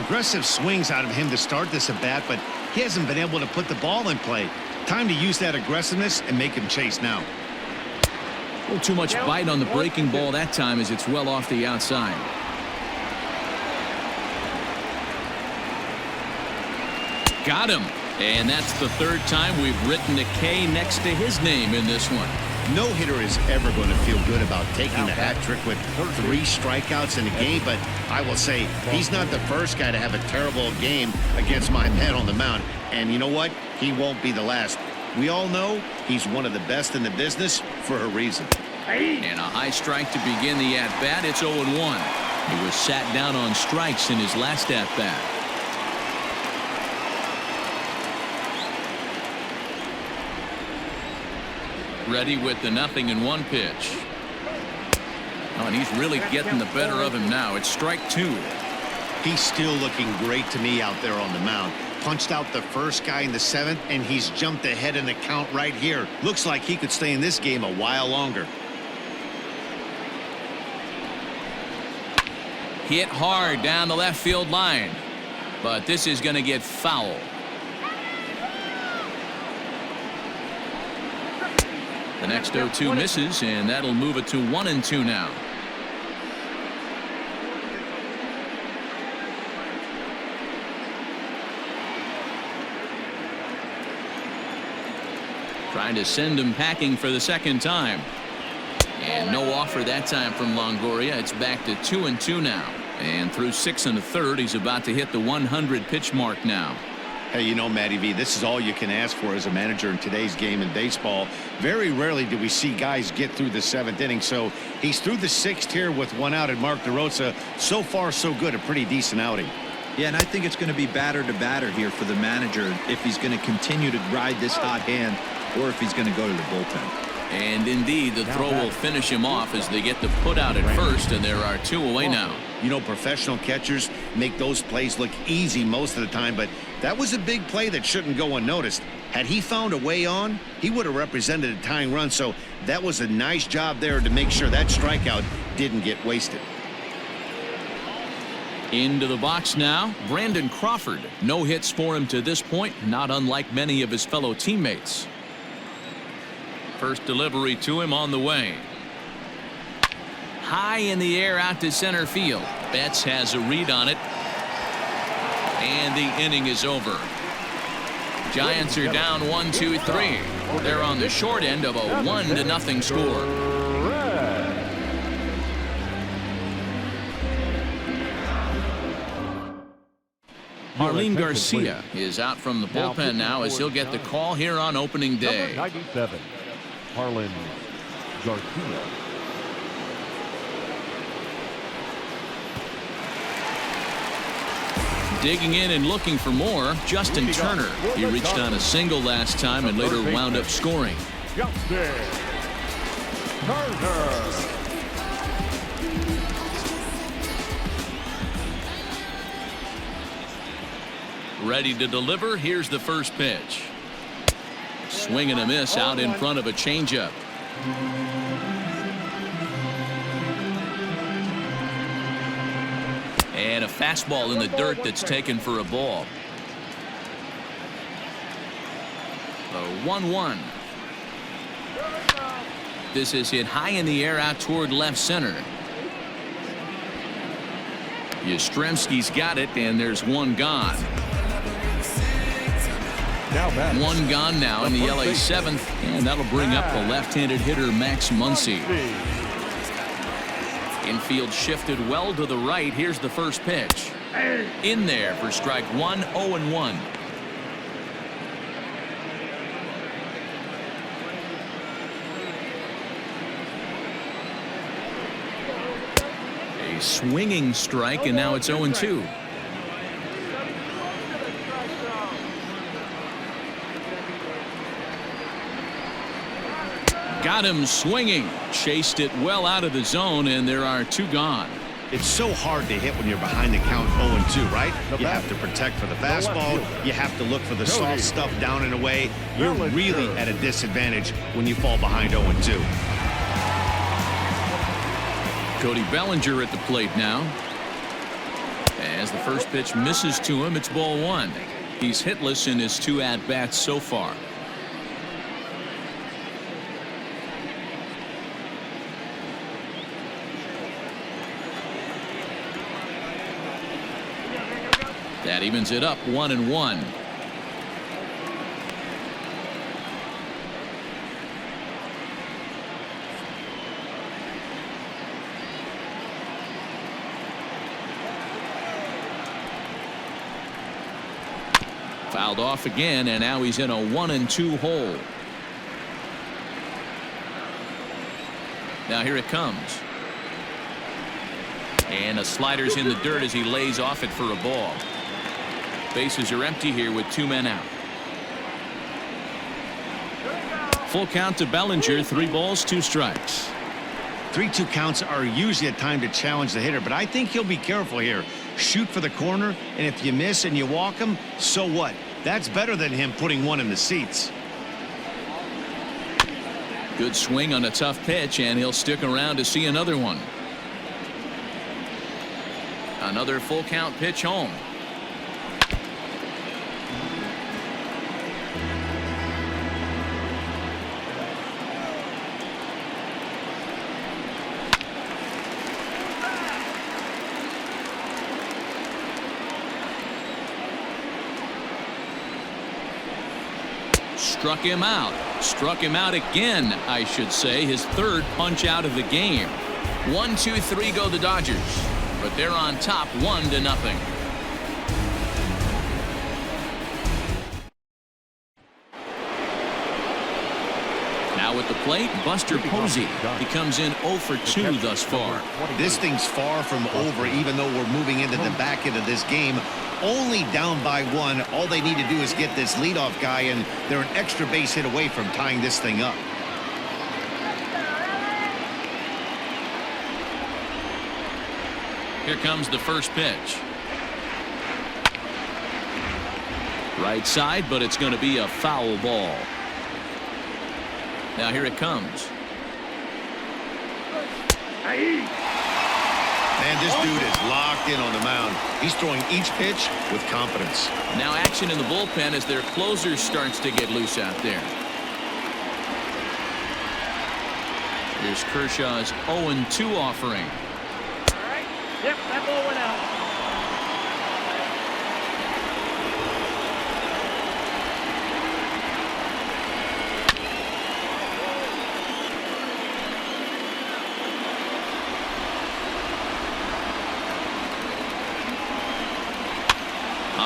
Aggressive swings out of him to start this at bat, but he hasn't been able to put the ball in play. Time to use that aggressiveness and make him chase now. A little too much bite on the breaking ball that time as it's well off the outside. Got him. And that's the 3rd time we've written a K next to his name in this one. No hitter is ever going to feel good about taking the hat trick with 3 strikeouts in a game, but I will say he's not the first guy to have a terrible game against my man on the mound. And you know what? He won't be the last. We all know he's one of the best in the business for a reason. And a high strike to begin the at-bat. It's 0-1. He was sat down on strikes in his last at-bat. Ready with the 0-1 pitch. Oh, and he's really getting the better of him now. It's strike 2. He's still looking great to me out there on the mound. Punched out the first guy in the 7th, and he's jumped ahead in the count right here. Looks like he could stay in this game a while longer. Hit hard down the left field line, but this is going to get foul. The next 0-2 misses, and that'll move it to 1-2 now. Trying to send him packing for the 2nd time. And no offer that time from Longoria. It's back to 2-2 now. And through 6 1/3, he's about to hit the 100 pitch mark now. Hey, you know, Matty V, this is all you can ask for as a manager in today's game in baseball. Very rarely do we see guys get through the 7th inning. So he's through the 6th here with 1 out, and Mark DeRosa, so far so good, a pretty decent outing. Yeah, and I think it's going to be batter to batter here for the manager if he's going to continue to ride this hot hand or if he's going to go to the bullpen. And indeed, the throw will finish him off as they get the put out at first, and there are 2 away now. You know, professional catchers make those plays look easy most of the time, but that was a big play that shouldn't go unnoticed. Had he found a way on, he would have represented a tying run, so that was a nice job there to make sure that strikeout didn't get wasted. Into the box now, Brandon Crawford. No hits for him to this point, not unlike many of his fellow teammates. First delivery to him on the way. High in the air out to center field. Betts has a read on it. And the inning is over. Giants are down 1-2-3. They're on the short end of a 1-0 score. Marlene Garcia is out from the bullpen now as he'll get the call here on opening day. Number 97, Marlene Garcia. Digging in and looking for more, Justin Turner. He reached on a single last time and later wound up scoring. Justin Turner. Ready to deliver. Here's the first pitch. Swing and a miss out in front of a changeup. And a fastball in the dirt that's taken for a ball. The 1-1. This is hit high in the air out toward left center. Yastrzemski's got it, and there's one gone. Now bats. One gone now in the first LA baseman. seventh, and that'll bring up the left-handed hitter Max Muncy. Infield shifted well to the right. Here's the first pitch. In there for strike one, 0-1. A swinging strike, and now it's 0-2. Got him swinging. Chased it well out of the zone, and there are two gone. It's so hard to hit when you're behind the count 0-2, right? You have to protect for the fastball. You have to look for the soft stuff down and away. You're really at a disadvantage when you fall behind 0-2. Cody Bellinger at the plate now. As the first pitch misses to him, it's ball one. He's hitless in his two at-bats so far. That evens it up 1-1. Fouled off again, and now he's in a 1-2 hole. Now here it comes. And a slider's in the dirt as he lays off it for a ball. Bases are empty here with two men out. Full count to Bellinger, 3 balls, 2 strikes. 3-2 counts are usually a time to challenge the hitter, but I think he'll be careful here. Shoot for the corner, and if you miss and you walk him, so what? That's better than him putting one in the seats. Good swing on a tough pitch, and he'll stick around to see another one. Another full count pitch home. Struck him out. Struck him out again, I should say. His third punch out of the game. 1-2-3 go the Dodgers, but they're on top 1-0. Now at the plate, Buster Posey. He comes in 0 for 2 thus far. This thing's far from over, even though we're moving into the back end of this game. Only down by 1. All they need to do is get this leadoff guy, and they're an extra base hit away from tying this thing up. Here comes the first pitch. Right side, but it's going to be a foul ball. Now here it comes. Man, this dude is locked in on the mound. He's throwing each pitch with confidence. Now action in the bullpen as their closer starts to get loose out there. Here's Kershaw's 0-2 offering. All right. Yep, that ball went out.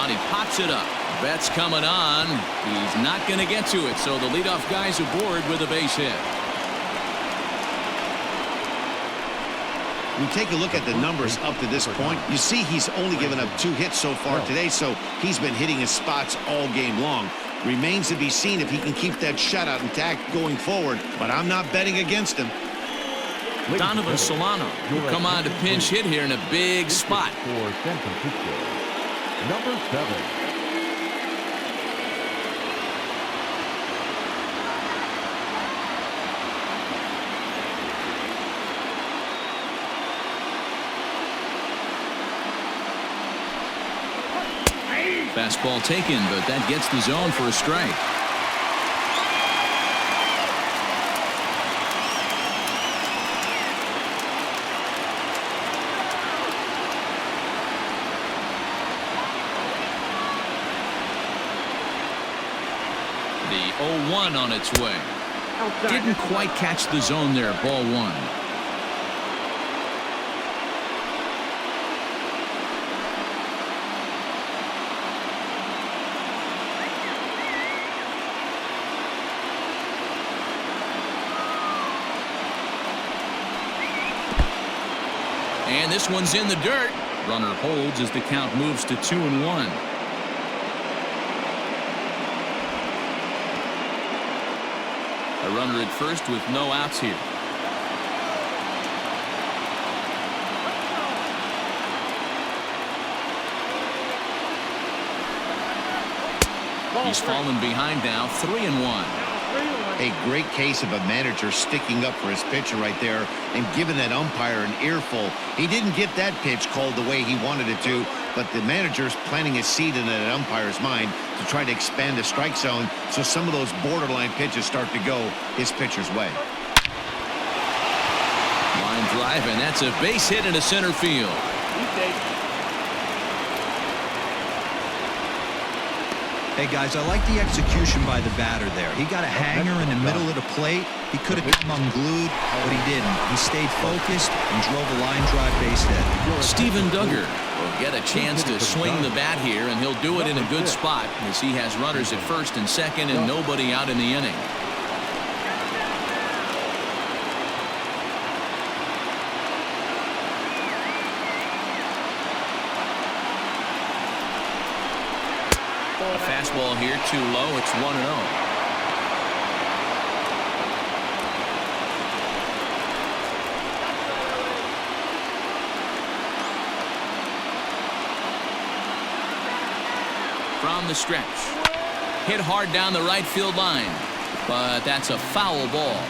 He pops it up. Betts coming on. He's not going to get to it, so the leadoff guy's aboard with a base hit. We take a look at the numbers up to this point. You see he's only given up 2 hits so far today, so he's been hitting his spots all game long. Remains to be seen if he can keep that shutout intact going forward, but I'm not betting against him. Donovan Solano will come on to pinch hit here in a big spot. For San Francisco, number 7. Fastball taken, but that gets the zone for a strike. 0-1 on its way. Didn't quite catch the zone there. Ball 1. And this one's in the dirt. Runner holds as the count moves to 2-1. A runner at first with no outs here. He's fallen behind now, 3-1. A great case of a manager sticking up for his pitcher right there and giving that umpire an earful. He didn't get that pitch called the way he wanted it to, but the manager's planting a seed in that umpire's mind to try to expand the strike zone so some of those borderline pitches start to go his pitcher's way. Line drive, and that's a base hit into center field. Hey, guys, I like the execution by the batter there. He got a hanger in the middle of the plate. He could have come unglued, but he didn't. He stayed focused and drove a line drive base hit. Steven Duggar will get a chance to swing the bat here, and he'll do it in a good spot as he has runners at first and second and nobody out in the inning. A fastball here, too low. It's 1-0. From the stretch. Hit hard down the right field line, but that's a foul ball.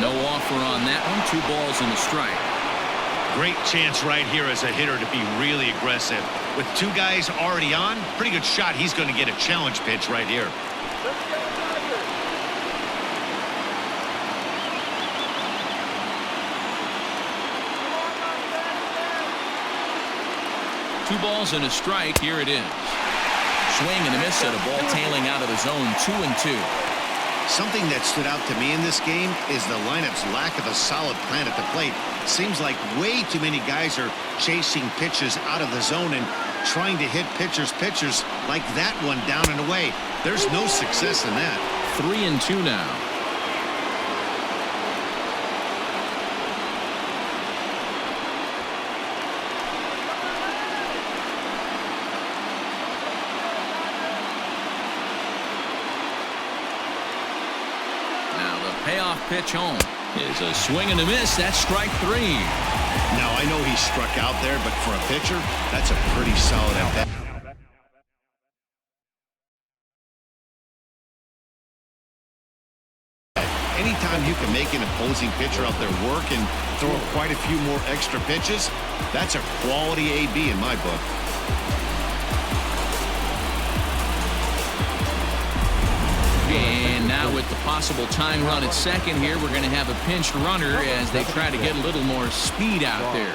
No offer on that one. 2 balls and a strike. Great chance right here as a hitter to be really aggressive. With 2 guys already on, pretty good shot. He's going to get a challenge pitch right here. Two balls and a strike. Here it is. Swing and a miss at a ball tailing out of the zone. 2-2. Something that stood out to me in this game is the lineup's lack of a solid plan at the plate. Seems like way too many guys are chasing pitches out of the zone and trying to hit pitchers like that one down and away. There's no success in that. 3-2 now. Payoff pitch home is a swing and a miss. That's strike 3. Now, I know he struck out there, but for a pitcher, that's a pretty solid at bat. Anytime you can make an opposing pitcher out there work and throw quite a few more extra pitches, that's a quality AB in my book. And now with the possible tying run at second here, we're going to have a pinched runner as they try to get a little more speed out there.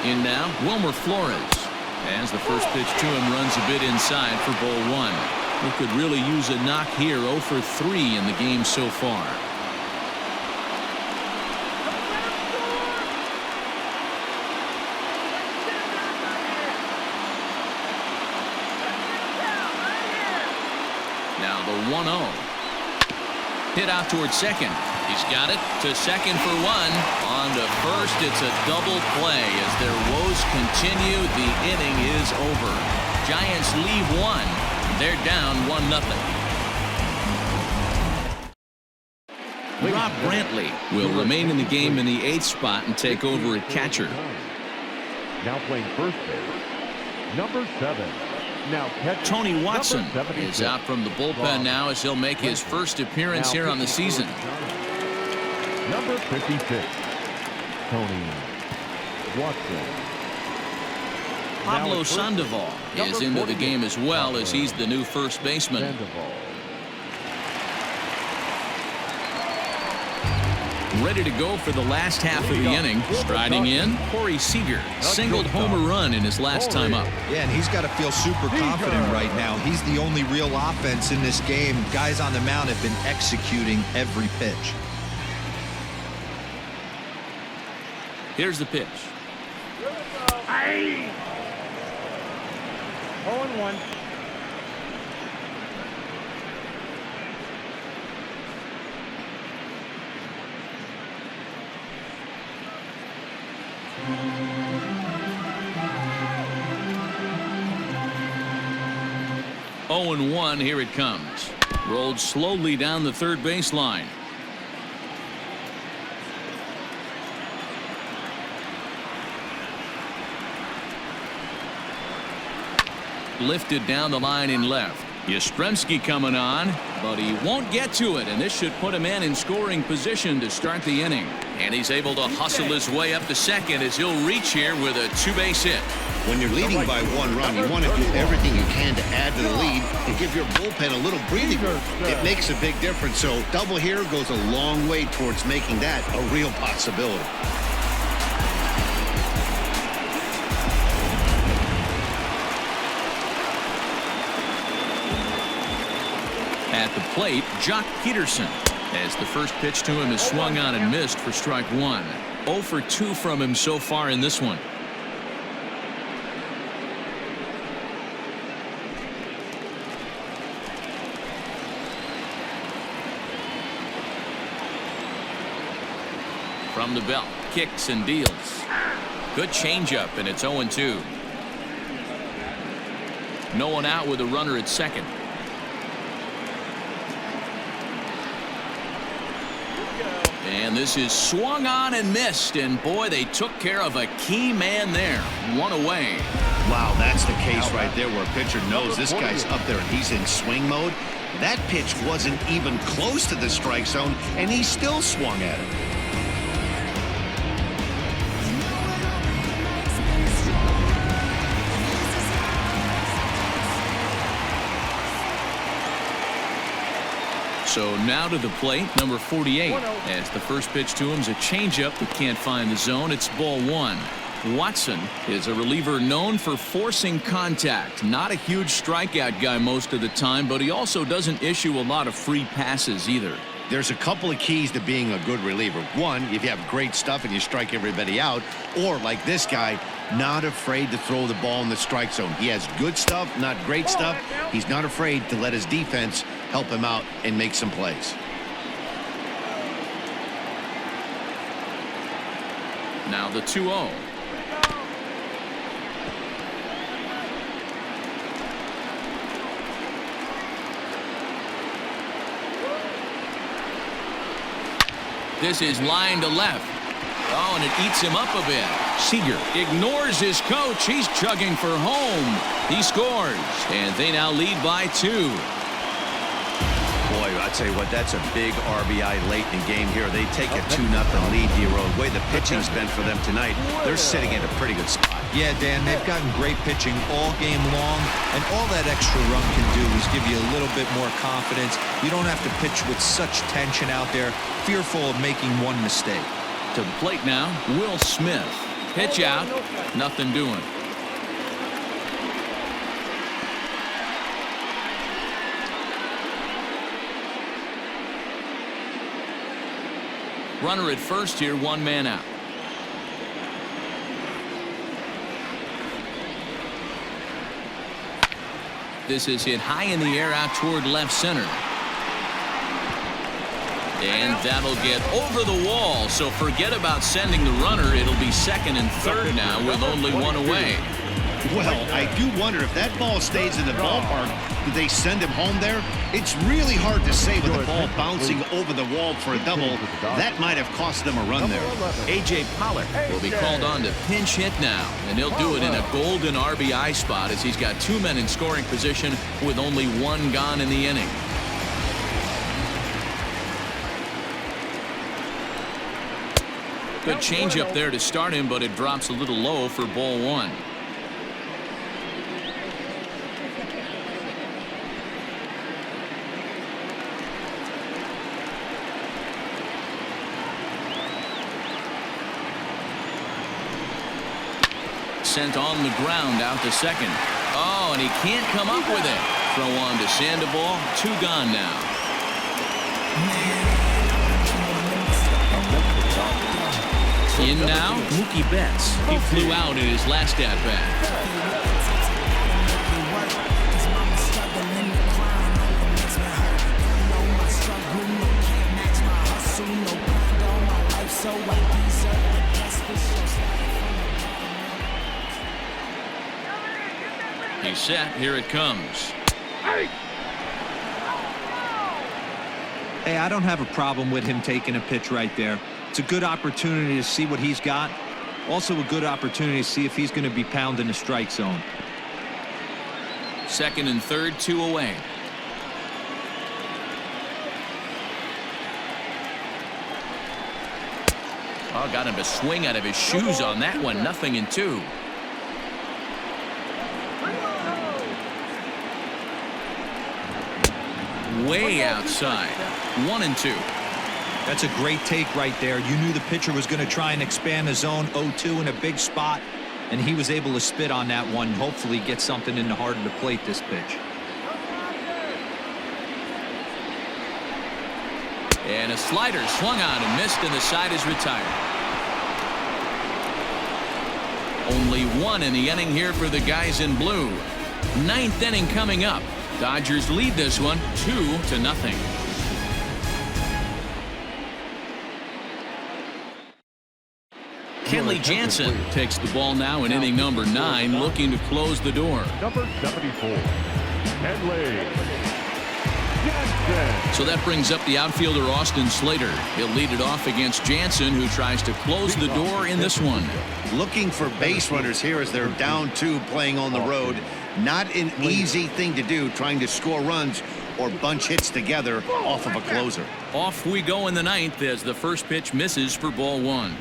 In now, Wilmer Flores, as the first pitch to him runs a bit inside for ball 1. We could really use a knock here. 0 for 3 in the game so far. Now the 1-0. Hit out towards second. He's got it to second for 1. On to first, it's a double play as their woes continue. The inning is over. Giants leave 1. They're down 1-0. Rob Brantley will remain in the game in the 8th spot and take over at catcher. Now playing first base, number 7. Now Tony Watson is out from the bullpen now as he'll make his first appearance here on the season. Number 56, Tony Watson. Pablo Sandoval is into the game as well, as he's the new first baseman. Ready to go for the last half of the inning. Striding in, Corey Seager singled home a run in his last time up. Yeah, and he's got to feel super confident right now. He's the only real offense in this game. Guys on the mound have been executing every pitch. Here's the pitch. 0-1. Oh and 1, here it comes. Rolled slowly down the third baseline. Lifted down the line in left. Yastrzemski coming on, but he won't get to it, and this should put him in scoring position to start the inning. And he's able to hustle his way up to second as he'll reach here with a two-base hit. When you're leading by 1 run, you want to do everything you can to add to the lead and give your bullpen a little breathing room. It makes a big difference, so double here goes a long way towards making that a real possibility. At the plate, Jock Peterson, as the first pitch to him is swung on and missed for strike 1. 0 for 2 from him so far in this one. From the belt, kicks and deals. Good changeup, and it's 0-2. No one out with a runner at second. And this is swung on and missed, and boy, they took care of a key man there. 1 away. Wow, that's the case right there where a pitcher knows this guy's up there and he's in swing mode. That pitch wasn't even close to the strike zone, and he still swung at it. So now to the plate, number 48. As the first pitch to him is a changeup that can't find the zone. It's ball 1. Watson is a reliever known for forcing contact. Not a huge strikeout guy most of the time, but he also doesn't issue a lot of free passes either. There's a couple of keys to being a good reliever. One, if you have great stuff and you strike everybody out, or like this guy, not afraid to throw the ball in the strike zone. He has good stuff, not great stuff. He's not afraid to let his defense help him out and make some plays. Now the 2-0. This is line to left. Oh, and it eats him up a bit. Seager ignores his coach. He's chugging for home. He scores, and they now lead by 2. Boy, I tell you what, that's a big RBI late in the game here. They take a 2-0 lead here. The way the pitching's been for them tonight, they're sitting in a pretty good spot. Yeah, Dan, they've gotten great pitching all game long, and all that extra run can do is give you a little bit more confidence. You don't have to pitch with such tension out there, fearful of making one mistake. To the plate now, Will Smith. Pitch out, nothing doing. Runner at first here, 1 man out. This is hit high in the air out toward left center. And that'll get over the wall, so forget about sending the runner. It'll be second and third now with only 1 away. Well, I do wonder if that ball stays in the ballpark, did they send him home there? It's really hard to say with the ball bouncing over the wall for a double. That might have cost them a run there. A.J. Pollard will be called on to pinch hit now, and he'll do it in a golden RBI spot as he's got 2 men in scoring position with only 1 gone in the inning. Good changeup there to start him, but it drops a little low for ball 1. sent on the ground out to second. Oh, and he can't come up with it. Throw on to Sandoval. 2 gone now. In now, Mookie Betts. He flew out in his last at-bat. He's set. Here it comes. Hey, I don't have a problem with him taking a pitch right there. It's a good opportunity to see what he's got. Also a good opportunity to see if he's going to be pounding the strike zone. Second and third, 2 away. Oh, got him to swing out of his shoes on that one. 0-2. Way outside. 1-2. That's a great take right there. You knew the pitcher was going to try and expand the zone. 0-2 in a big spot, and he was able to spit on that one. Hopefully get something in the heart of the plate this pitch. And a slider swung on and missed, and the side is retired. Only 1 in the inning here for the guys in blue. 9th inning coming up. Dodgers lead this one 2-0. Kenley Jansen takes the ball now in inning number 9, looking to close the door. Number 74, Kenley Jansen. So that brings up the outfielder Austin Slater. He'll lead it off against Jansen, who tries to close the door in this one. Looking for base runners here as they're down 2 playing on the road. Not an easy thing to do, trying to score runs or bunch hits together off of a closer. Off we go in the 9th as the first pitch misses for ball 1.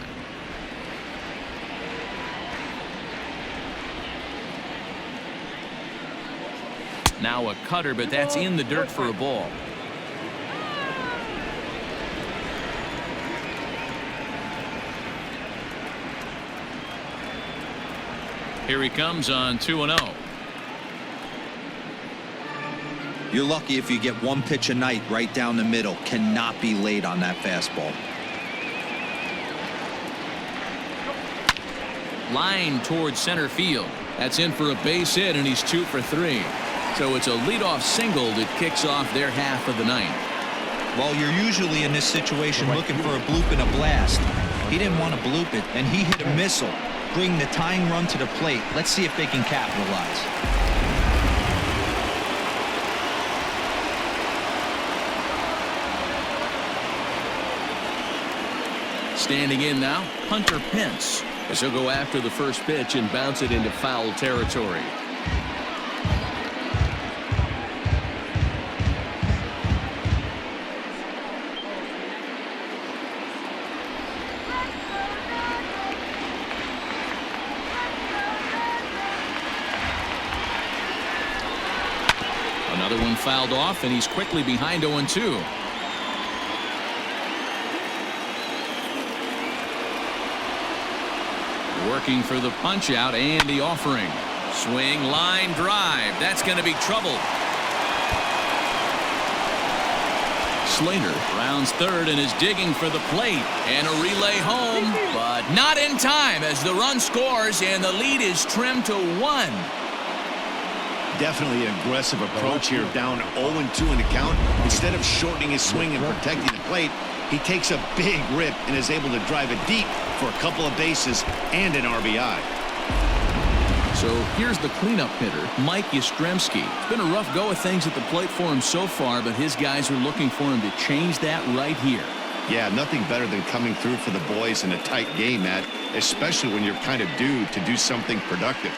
Now a cutter, but that's in the dirt for a ball. Here he comes on 2-0. You're lucky if you get 1 pitch a night right down the middle. Cannot be late on that fastball. Line towards center field. That's in for a base hit, and he's 2 for 3. So it's a leadoff single that kicks off their half of the 9th. Well, you're usually in this situation looking for a bloop and a blast. He didn't want to bloop it, and he hit a missile, bring the tying run to the plate. Let's see if they can capitalize. Standing in now, Hunter Pence, as he'll go after the first pitch and bounce it into foul territory. Another one fouled off, and he's quickly behind 0-2. Working for the punch out and the offering. Swing, line drive. That's going to be trouble. Slater rounds third and is digging for the plate, and a relay home, but not in time as the run scores and the lead is trimmed to 1. Definitely an aggressive approach here, down 0-2 in the count. Instead of shortening his swing and protecting the plate, he takes a big rip and is able to drive it deep for a couple of bases and an RBI. So here's the cleanup hitter, Mike Yastrzemski. It's been a rough go of things at the plate for him so far, but his guys are looking for him to change that right here. Yeah, nothing better than coming through for the boys in a tight game, Matt, especially when you're kind of due to do something productive.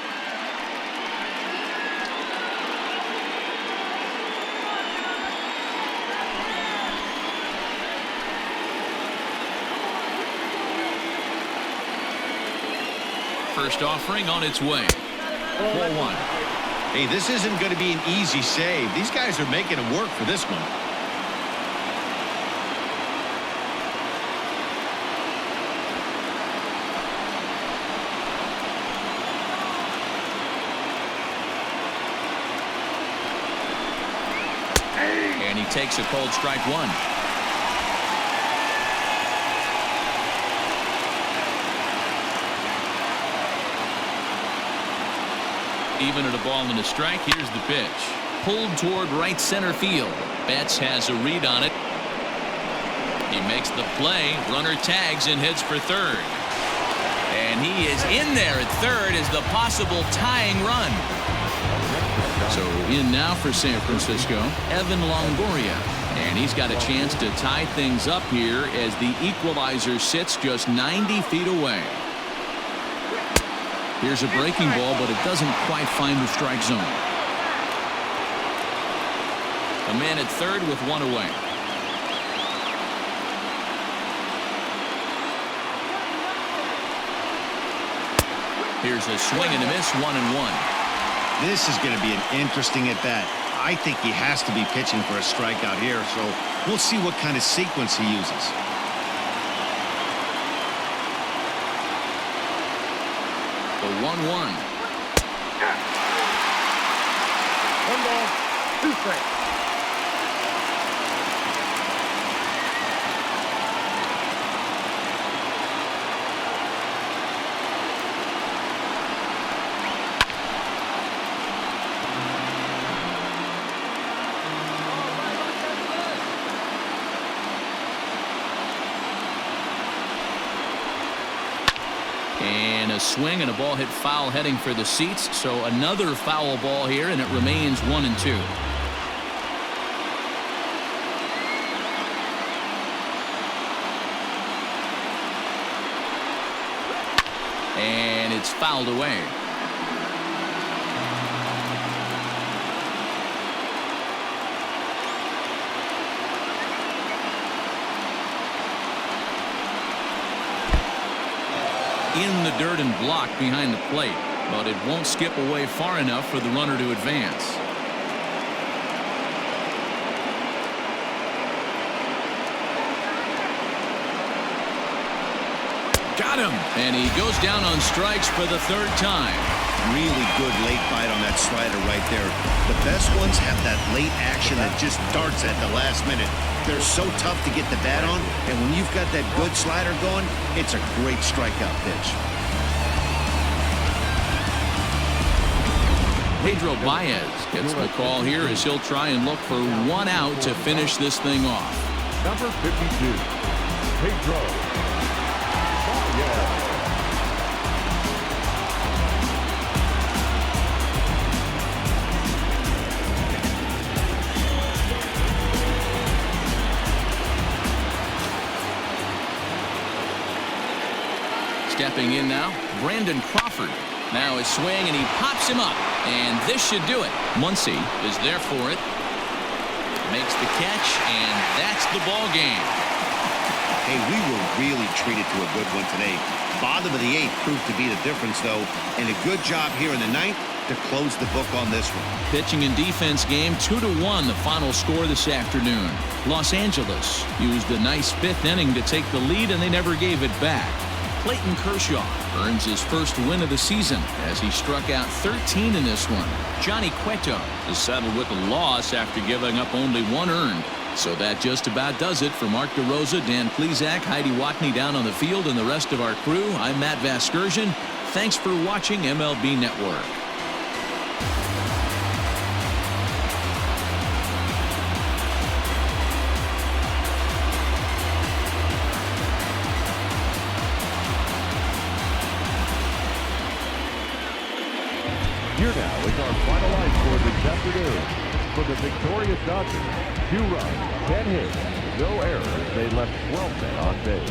First offering on its way. 4-1. Hey, this isn't going to be an easy save. These guys are making it work for this one. And he takes a cold strike one. Even at a ball and a strike, here's the pitch. Pulled toward right center field. Betts has a read on it. He makes the play. Runner tags and heads for third. And he is in there at third as the possible tying run. So in now for San Francisco, Evan Longoria. And he's got a chance to tie things up here as the equalizer sits just 90 feet away. Here's a breaking ball, but it doesn't quite find the strike zone. A man at third with one away. Here's a swing and a miss, 1-1. This is going to be an interesting at bat. I think he has to be pitching for a strikeout here, so we'll see what kind of sequence he uses. The 1-1. 1 ball, 2 strikes. And a swing and a ball hit foul heading for the seats. So another foul ball here, and it remains 1-2. And it's fouled away. In the dirt and blocked behind the plate, but it won't skip away far enough for the runner to advance. Got him, and he goes down on strikes for the third time. Really good late bite on that slider right there. The best ones have that late action that just darts at the last minute. They're so tough to get the bat on, and when you've got that good slider going, it's a great strikeout pitch. Pedro Baez gets the call here as he'll try and look for one out to finish this thing off. Number 52, Pedro Baez. Stepping in now, Brandon Crawford. Now his swing, and he pops him up. And this should do it. Muncy is there for it. Makes the catch, and that's the ball game. Hey, we were really treated to a good one today. Bottom of the 8th proved to be the difference, though, and a good job here in the 9th to close the book on this one. Pitching and defense game, 2-1, the final score this afternoon. Los Angeles used a nice 5th inning to take the lead, and they never gave it back. Clayton Kershaw earns his first win of the season as he struck out 13 in this one. Johnny Cueto is settled with a loss after giving up only 1 earned. So that just about does it for Mark DeRosa, Dan Plesac, Heidi Watney down on the field, and the rest of our crew. I'm Matt Vasgersian. Thanks for watching MLB Network. Here now is our final line score this afternoon. For the victorious Dodgers, 2 runs, 10 hits, no errors. They left 12 men on base.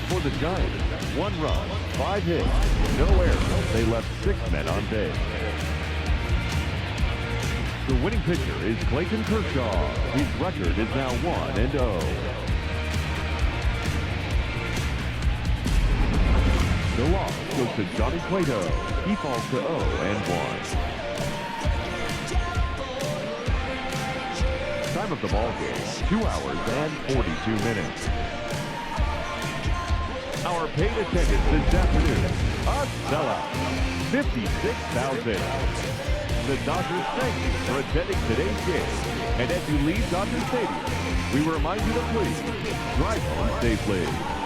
For the Giants, 1 run, 5 hits, no errors. They left 6 men on base. The winning pitcher is Clayton Kershaw. His record is now 1-0. The loss goes to Johnny Cueto. He falls to 0-1. Time of the ball game, 2 hours and 42 minutes. Our paid attendance this afternoon, a sellout, 56,000. the Dodgers thank you for attending today's game. And as you leave Dodger Stadium, we remind you to please drive home safely.